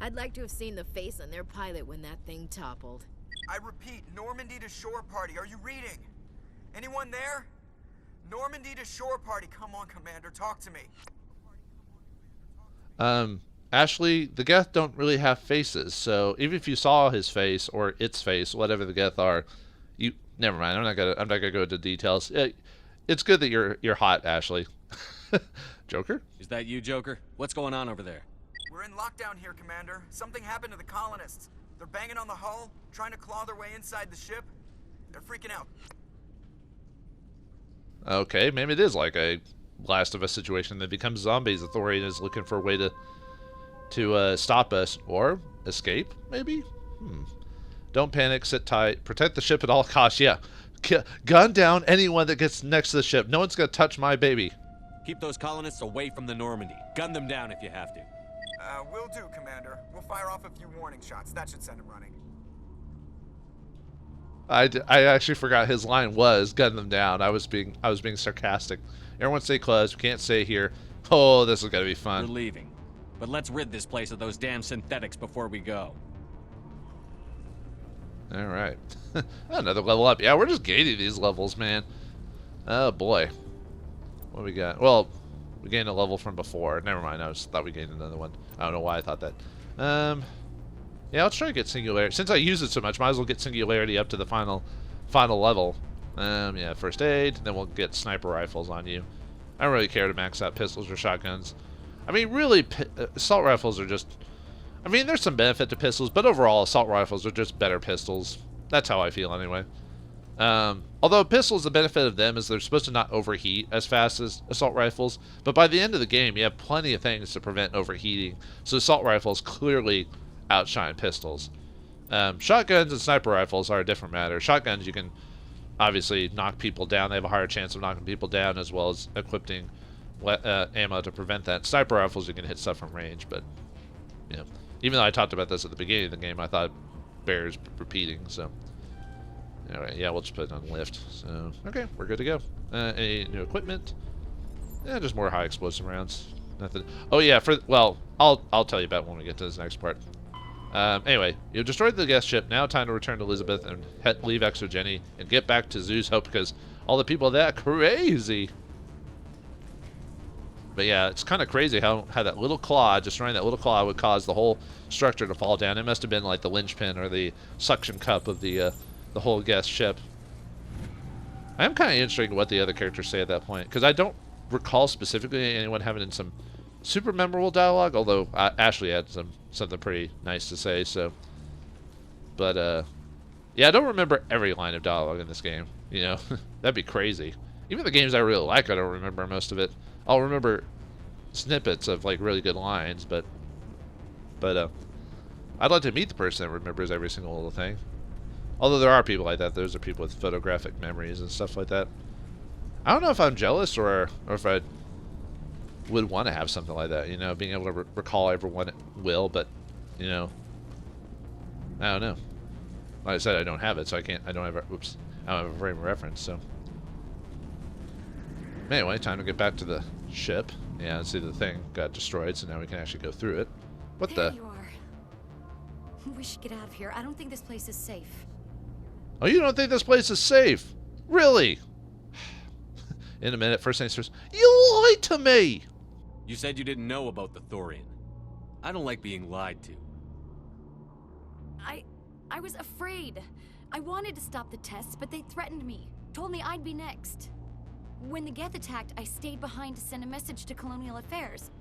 I'd like to have seen the face on their pilot when that thing toppled. I repeat, Normandy to shore party. Are you reading? Anyone there? Normandy to shore party. Come on, Commander. Talk to me. Ashley, the geth don't really have faces, so even if you saw his face or its face, whatever the geth are, you never mind. I'm not gonna go into details. It's good that you're hot, Ashley. Joker? Is that you, Joker? What's going on over there? We're in lockdown here, Commander. Something happened to the colonists. They're banging on the hull, trying to claw their way inside the ship. They're freaking out. Okay, maybe it is like a Last of Us situation that becomes zombies. The Thorian is looking for a way to stop us or escape, maybe? Don't panic, sit tight, protect the ship at all costs. Yeah, gun down anyone that gets next to the ship. No one's gonna touch my baby. Keep those colonists away from the Normandy. Gun them down if you have to. Will do, Commander. We'll fire off a few warning shots. That should send them running. I actually forgot his line was gun them down. I was being sarcastic. Everyone stay close. We can't stay here. Oh, this is gonna be fun. We're leaving, but let's rid this place of those damn synthetics before we go. All right, another level up. Yeah, we're just gating these levels, man. Oh boy, what we got? Well, we gained a level from before. Never mind. I thought we gained another one. I don't know why I thought that. Yeah, let's try to get singularity. Since I use it so much, might as well get singularity up to the final level. Yeah, first aid, then we'll get sniper rifles on you. I don't really care to max out pistols or shotguns. I mean, really, assault rifles are just... I mean, there's some benefit to pistols, but overall, assault rifles are just better pistols. That's how I feel, anyway. Although pistols, the benefit of them is they're supposed to not overheat as fast as assault rifles, but by the end of the game, you have plenty of things to prevent overheating. So assault rifles clearly outshine pistols. Shotguns and sniper rifles are a different matter. Shotguns, you can obviously knock people down. They have a higher chance of knocking people down, as well as equipping ammo to prevent that. Sniper rifles, you can hit stuff from range, but you know, even though I talked about this at the beginning of the game, I thought bears repeating. So anyway, yeah, we'll just put it on lift. So okay, we're good to go. Any new equipment? Yeah, just more high explosive rounds. Nothing. Oh yeah, well, I'll tell you about when we get to this next part. Anyway, you destroyed the guest ship. Now time to return to Elizabeth and leave Exogeny and get back to Zoo's Hope because all the people there are crazy. But yeah, it's kind of crazy how that little claw, destroying that little claw, would cause the whole structure to fall down. It must have been like the linchpin or the suction cup of the whole guest ship. I am kind of interested in what the other characters say at that point because I don't recall specifically anyone having some super memorable dialogue, although Ashley had something pretty nice to say. So, but yeah, I don't remember every line of dialogue in this game. You know, that'd be crazy. Even the games I really like, I don't remember most of it. I'll remember snippets of like really good lines, but I'd like to meet the person that remembers every single little thing. Although there are people like that. Those are people with photographic memories and stuff like that. I don't know if I'm jealous or if I would want to have something like that, you know, being able to recall everyone at will, but, you know, I don't know. Like I said, I don't have it, so I don't have a frame of reference, so. Anyway, time to get back to the ship. Yeah, see, the thing got destroyed, so now we can actually go through it. What There the? you are. We should get out of here. I don't think this place is safe. Oh, you don't think this place is safe? Really? in a minute. First things first. You lied to me! You said you didn't know about the Thorian. I don't like being lied to. I was afraid. I wanted to stop the tests, but they threatened me. Told me I'd be next. When the Geth attacked, I stayed behind to send a message to Colonial Affairs.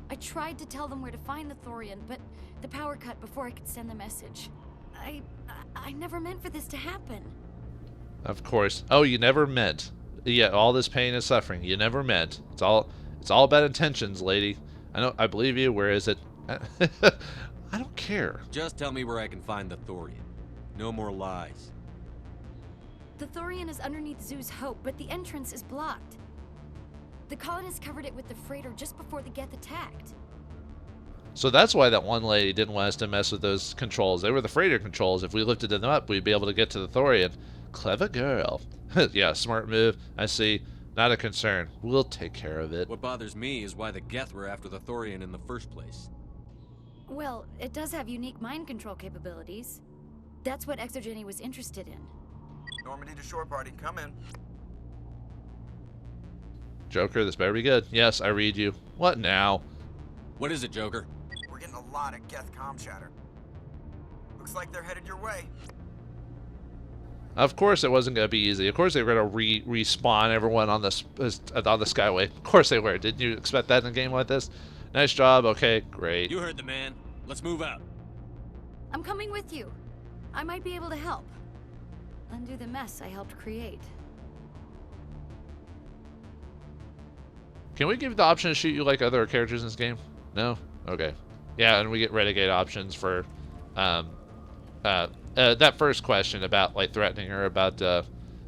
I tried to tell them where to find the Thorian, but the power cut before I could send the message. I never meant for this to happen. Of course. Oh, you never meant. Yeah, all this pain and suffering. You never meant. It's all about intentions, lady. I believe you. Where is it? I don't care. Just tell me where I can find the Thorian. No more lies. The Thorian is underneath Zoo's Hope, but the entrance is blocked. The colonists covered it with the freighter just before the Geth attacked. So that's why that one lady didn't want us to mess with those controls. They were the freighter controls. If we lifted them up, we'd be able to get to the Thorian. Clever girl. Yeah, smart move. I see. Not a concern. We'll take care of it. What bothers me is why the Geth were after the Thorian in the first place. Well, it does have unique mind control capabilities. That's what Exogeny was interested in. Normandy to shore party, come in. Joker, this better be good. Yes, I read you. What now? What is it, Joker? We're getting a lot of geth comm chatter. Looks like they're headed your way. Of course it wasn't going to be easy. Of course they were going to respawn everyone on the Skyway. Of course they were. Didn't you expect that in a game like this? Nice job. Okay, great. You heard the man. Let's move out. I'm coming with you. I might be able to help. Undo the mess I helped create. Can we give the option to shoot you like other characters in this game? No? Okay. Yeah, and we get renegade options for that first question about like threatening her, about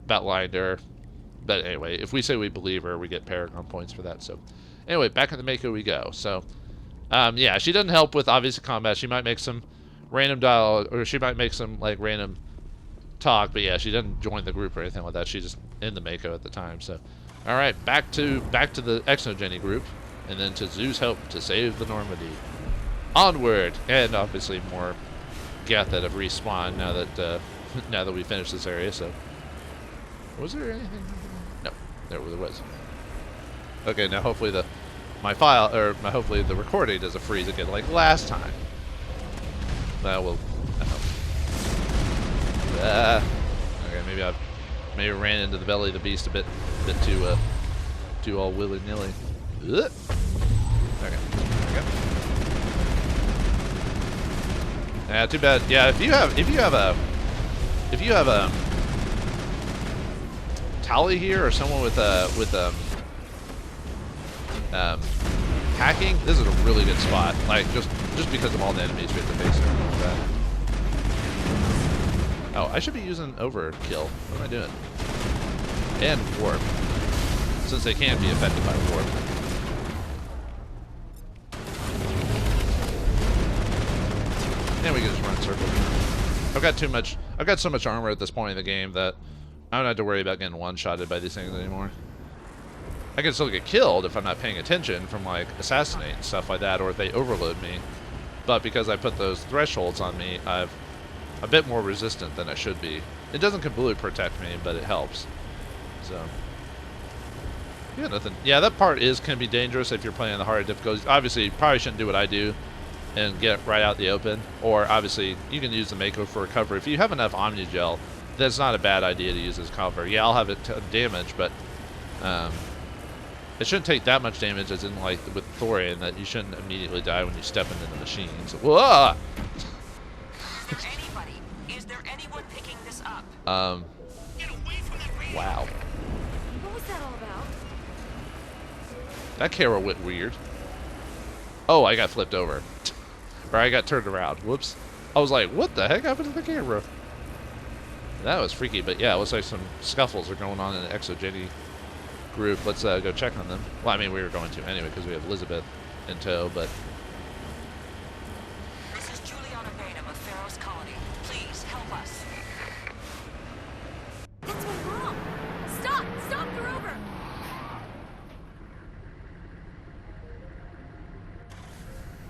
lying to her. But anyway, if we say we believe her, we get Paragon points for that. So anyway, back in the Mako we go. So yeah, she doesn't help with obvious combat. She might make some random dialogue, or she might make some like random talk, but yeah, she doesn't join the group or anything like that. She's just in the Mako at the time. So all right, back to the Exogeny group, and then to Zoo's Hope to save the Normandy. Onward, and obviously more Geth that have respawned now that we finished this area. So was there anything? No, there was. Okay, now hopefully hopefully the recording doesn't freeze again like last time. That will help. Okay, maybe I ran into the belly of the beast a bit too all willy-nilly. Okay. There we go. Yeah, too bad. Yeah, if you have a Tally here or someone with hacking, this is a really good spot. Like just because of all the enemies we have to face and everything like that. Oh, I should be using overkill. What am I doing? And warp, since they can't be affected by warp. And we can just run circles. I've got so much armor at this point in the game that I don't have to worry about getting one-shotted by these things anymore. I can still get killed if I'm not paying attention from like assassinate and stuff like that, or if they overload me. But because I put those thresholds on me, I'm a bit more resistant than I should be. It doesn't completely protect me, but it helps. So yeah, nothing. Yeah, that part can be dangerous if you're playing the harder difficulties. Obviously, you probably shouldn't do what I do and get right out the open. Or obviously, you can use the Mako for cover. If you have enough Omni Gel, that's not a bad idea to use as cover. Yeah, I'll have it damage, but it shouldn't take that much damage, as in like with Thorian, that you shouldn't immediately die when you step into the machines. Whoa! Is there anyone picking this up? Wow. What was that all about? That camera went weird. Oh, I got flipped over. Or I got turned around. Whoops. I was like, what the heck happened to the camera? That was freaky, but yeah, it looks like some scuffles are going on in the Exogeny group. Let's go check on them. Well, I mean, we were going to anyway, because we have Elizabeth in tow, but... This is Juliana Bainham of Feros Colony. Please, help us. That's what's wrong! Stop! Stop the rover!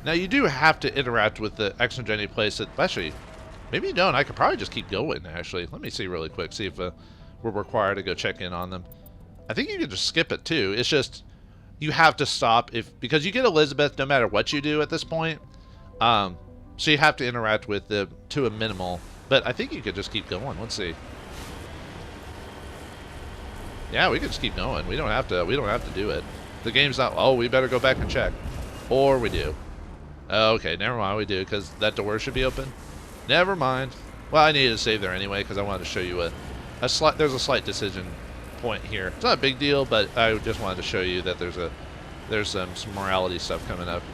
Now, you do have to interact with the Exogeny place. Actually, maybe you don't. I could probably just keep going, actually. Let me see really quick, see if we're required to go check in on them. I think you can just skip it too. It's just you have to stop because you get Elizabeth no matter what you do at this point. So you have to interact with them to a minimal. But I think you could just keep going. Let's see. Yeah, we could just keep going. We don't have to do it. The game's not. Oh, we better go back and check, or we do. Oh, okay, never mind. We do because that door should be open. Never mind. Well, I needed to save there anyway because I wanted to show you there's a slight decision point here. It's not a big deal, but I just wanted to show you that there's some morality stuff coming up.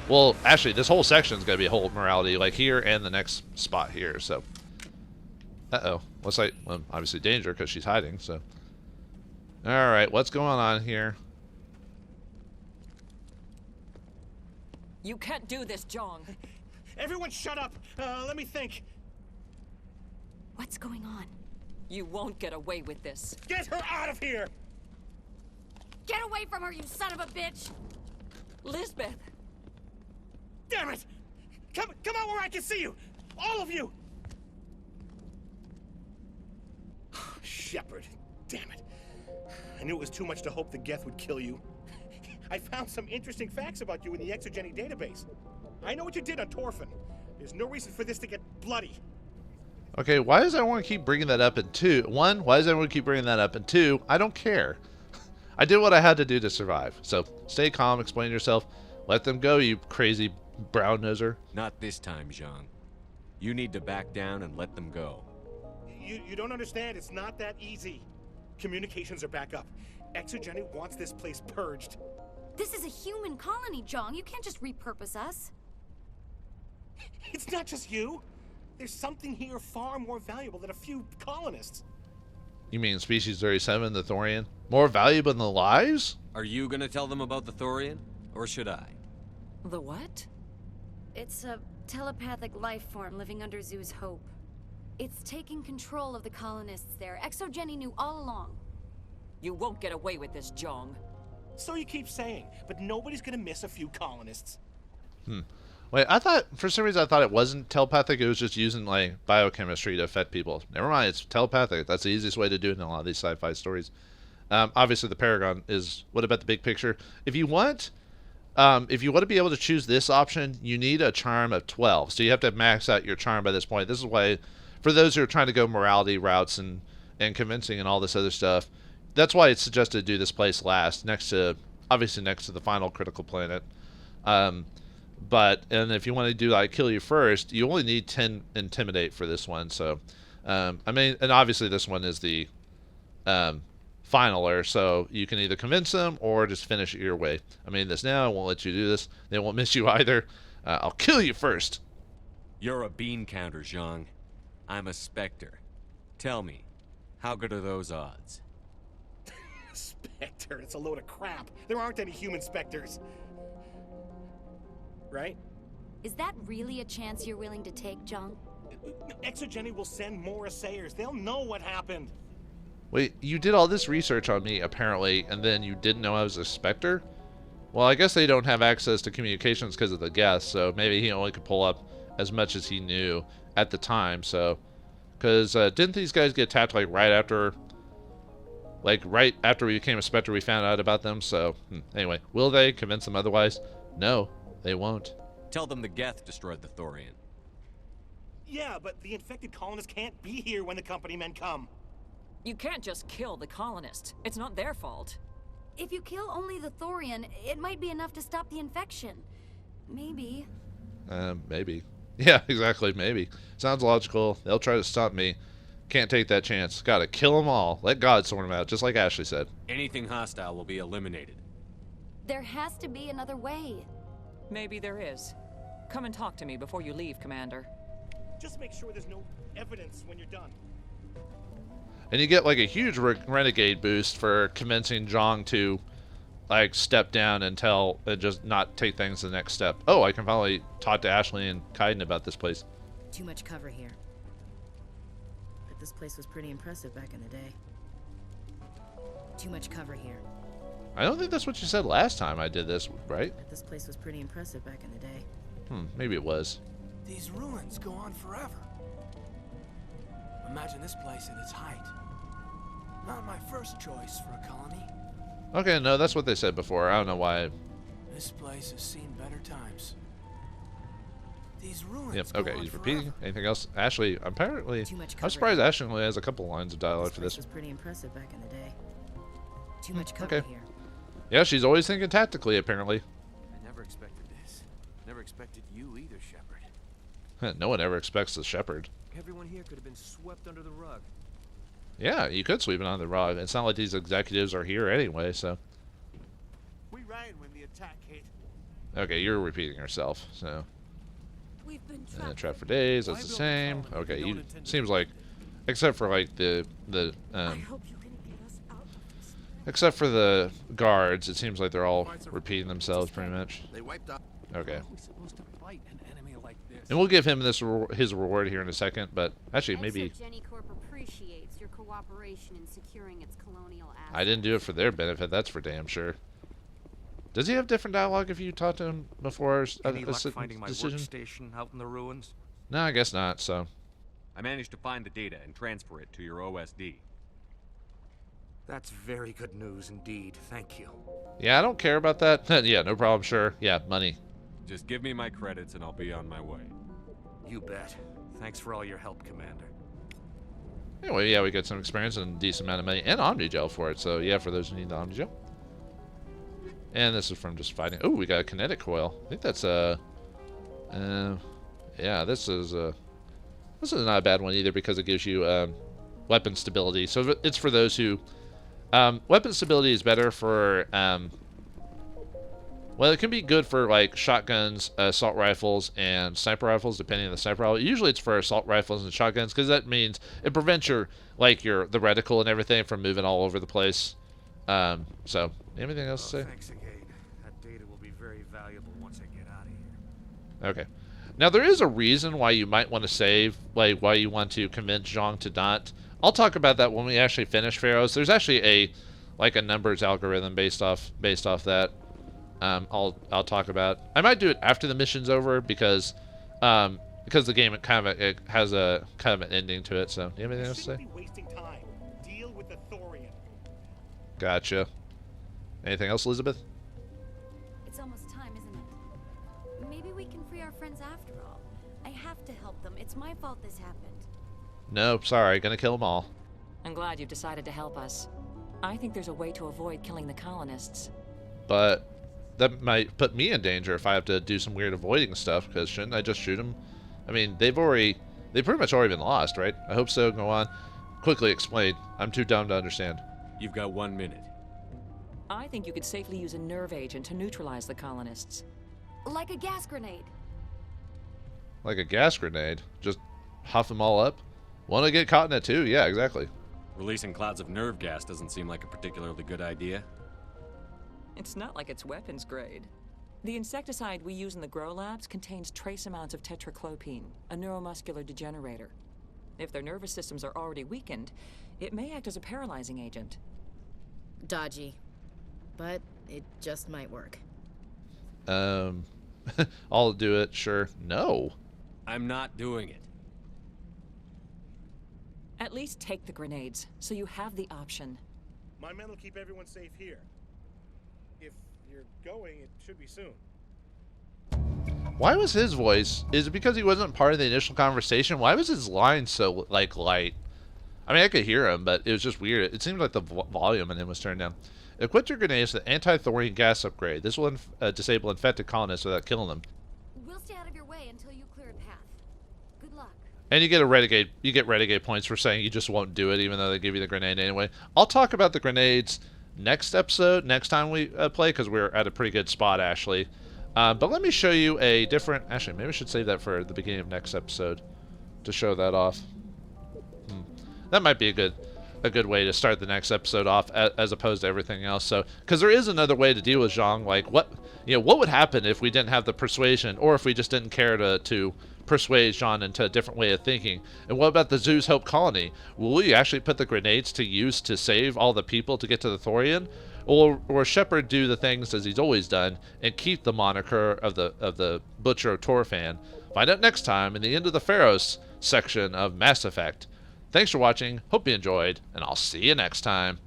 Well, actually, this whole section is going to be a whole morality, like here and the next spot here. So, looks like obviously danger because she's hiding. So, all right, what's going on here? You can't do this, Jong. Everyone shut up! Let me think. What's going on? You won't get away with this. Get her out of here! Get away from her, you son of a bitch! Lisbeth! Damn it! Come out where I can see you! All of you! Shepard, damn it. I knew it was too much to hope the geth would kill you. I found some interesting facts about you in the exogeny database. I know what you did on Torfin. There's no reason for this to get bloody. Okay, why does everyone keep bringing that up? And two, one, why does everyone keep bringing that up? And two, I don't care. I did what I had to do to survive. So stay calm, explain yourself. Let them go, you crazy brown noser. Not this time, Jean. You need to back down and let them go. You don't understand. It's not that easy. Communications are back up. Exogeny wants this place purged. This is a human colony, Jong. You can't just repurpose us. It's not just you. There's something here far more valuable than a few colonists. You mean Species 37, the Thorian? More valuable than the lives? Are you gonna tell them about the Thorian? Or should I? The what? It's a telepathic life form living under Zoo's hope. It's taking control of the colonists there. Exogeny knew all along. You won't get away with this, Jong. So you keep saying, but nobody's gonna miss a few colonists. Wait, I thought, for some reason, I thought it wasn't telepathic. It was just using, like, biochemistry to affect people. Never mind, it's telepathic. That's the easiest way to do it in a lot of these sci-fi stories. Obviously, the Paragon is, what about the big picture? If you want to be able to choose this option, you need a charm of 12. So you have to max out your charm by this point. This is why, for those who are trying to go morality routes and convincing and all this other stuff, that's why it's suggested to do this place last, obviously next to the final critical planet. And if you want to do like kill you first, you only need 10 intimidate for this one. So, and obviously this one is the finaler, so you can either convince them or just finish it your way. I mean this now, I won't let you do this. They won't miss you either. I'll kill you first. You're a bean counter, Zhang. I'm a Spectre. Tell me, how good are those odds? Spectre, it's a load of crap. There aren't any human Spectres. Right? Is that really a chance you're willing to take, Jong? Exogeny will send more assayers. They'll know what happened. Wait, you did all this research on me, apparently, and then you didn't know I was a Spectre? Well, I guess they don't have access to communications because of the geth, so maybe he only could pull up as much as he knew at the time, so... Because didn't these guys get attacked, like, right after we became a Spectre, we found out about them, so... Anyway, will they convince them otherwise? No, they won't. Tell them the geth destroyed the Thorian. Yeah, but the infected colonists can't be here when the company men come. You can't just kill the colonists. It's not their fault. If you kill only the Thorian, it might be enough to stop the infection. Maybe. Maybe. Yeah, exactly, maybe. Sounds logical. They'll try to stop me. Can't take that chance. Gotta kill them all. Let God sort them out, just like Ashley said. Anything hostile will be eliminated. There has to be another way. Maybe there is. Come and talk to me before you leave, Commander. Just make sure there's no evidence when you're done. And you get like a huge renegade boost for convincing Zhang to like step down and just not take things to the next step. Oh, I can finally talk to Ashley and Kaiden about this place. Too much cover here. But this place was pretty impressive back in the day. Too much cover here. I don't think that's what you said last time I did this, right? But this place was pretty impressive back in the day. Maybe it was. These ruins go on forever. Imagine this place at its height. Not my first choice for a colony. Okay, no, that's what they said before. I don't know why. This place has seen better times. These ruins. Yep. go Okay, on he's forever. repeating. Anything else? Ashley, apparently, Too much I'm cover. surprised Ashley only has a couple lines of dialogue for This this. was pretty impressive back in the day. Too much cover Okay. here. Yeah, she's always thinking tactically, apparently. I never expected this. Never expected you either, Shepard. No one ever expects the Shepard. Everyone here could have been swept under the rug. Yeah, you could sweep it on the rug. It's not like these executives are here anyway, so. We ran when the attack hit. Okay, you're repeating yourself, so. We've been And then trapped for days, that's the same. Okay, you seems like, except for like except for the guards, it seems like they're all repeating themselves pretty much. They wiped out. Okay. We're supposed to fight an enemy like this. And we'll give him his reward here in a second, but actually maybe Jenny Corp appreciates your cooperation in securing its colonial assets. I didn't do it for their benefit, that's for damn sure. Does he have different dialogue if you talked to him before Any luck finding my decision? workstation out in the ruins? No, I guess not, so. I managed to find the data and transfer it to your OSD. That's very good news indeed. Thank you. Yeah, I don't care about that. Yeah, no problem, sure. Yeah, money. Just give me my credits and I'll be on my way. You bet. Thanks for all your help, Commander. Anyway, yeah, we got some experience and a decent amount of money and Omni Gel for it, so yeah, for those who need the Omni Gel. And this is from just fighting. Oh, we got a kinetic coil. I think that's yeah, this is not a bad one either because it gives you weapon stability. So it's for those who weapon stability is better for well, it can be good for like shotguns, assault rifles, and sniper rifles, depending on the sniper rifle. Usually it's for assault rifles and shotguns because that means it prevents the reticle and everything from moving all over the place. So anything else to say? Thanks again. That data will be very valuable once I get out of here. Okay. Now there is a reason why you might want to save, like why you want to convince Zhang to not. I'll talk about that when we actually finish Feros. There's actually a numbers algorithm based off that. I'll talk about. I might do it after the mission's over because the game it has a kind of an ending to it. So do you have anything else to say? Be wasting time. Deal with the Thorian. Gotcha. Anything else, Elizabeth? It's almost time, isn't it? Maybe we can free our friends after all. I have to help them. It's my fault this happened. Nope, sorry, gonna kill them all. I'm glad you've decided to help us. I think there's a way to avoid killing the colonists. But that might put me in danger if I have to do some weird avoiding stuff, because shouldn't I just shoot them? I mean, they've pretty much already been lost, right? I hope so. Go on. Quickly explain. I'm too dumb to understand. You've got 1 minute. I think you could safely use a nerve agent to neutralize the colonists. Like a gas grenade. Like a gas grenade? Just huff them all up? Want to get caught in it too? Yeah, exactly. Releasing clouds of nerve gas doesn't seem like a particularly good idea. It's not like it's weapons grade. The insecticide we use in the grow labs contains trace amounts of tetraclopine, a neuromuscular degenerator. If their nervous systems are already weakened, it may act as a paralyzing agent. Dodgy. But it just might work. I'll do it, sure. No. I'm not doing it. At least take the grenades, so you have the option. My men will keep everyone safe here. If you're going, it should be soon. Why was his voice? Is it because he wasn't part of the initial conversation? Why was his line so, like, light? I mean, I could hear him, but it was just weird. It seemed like the volume in him was turned down. Equip your grenades with the anti-thorium gas upgrade. This will disable infected colonists without killing them. We'll stay out of your way until you clear a path. Good luck. And you get renegade points for saying you just won't do it, even though they give you the grenade anyway. I'll talk about the grenades next episode, next time we play, because we're at a pretty good spot, actually. But let me show you a different... Actually, maybe I should save that for the beginning of next episode to show that off. That might be a good way to start the next episode off, as opposed to everything else. So, because there is another way to deal with Zhang. Like, what would happen if we didn't have the persuasion, or if we just didn't care to persuade Zhang into a different way of thinking? And what about the Zoo's Hope colony? Will we actually put the grenades to use to save all the people to get to the Thorian? Or Shepard do the things as he's always done and keep the moniker of the Butcher of Torfan? Find out next time in the End of the Feros section of Mass Effect. Thanks for watching, hope you enjoyed, and I'll see you next time.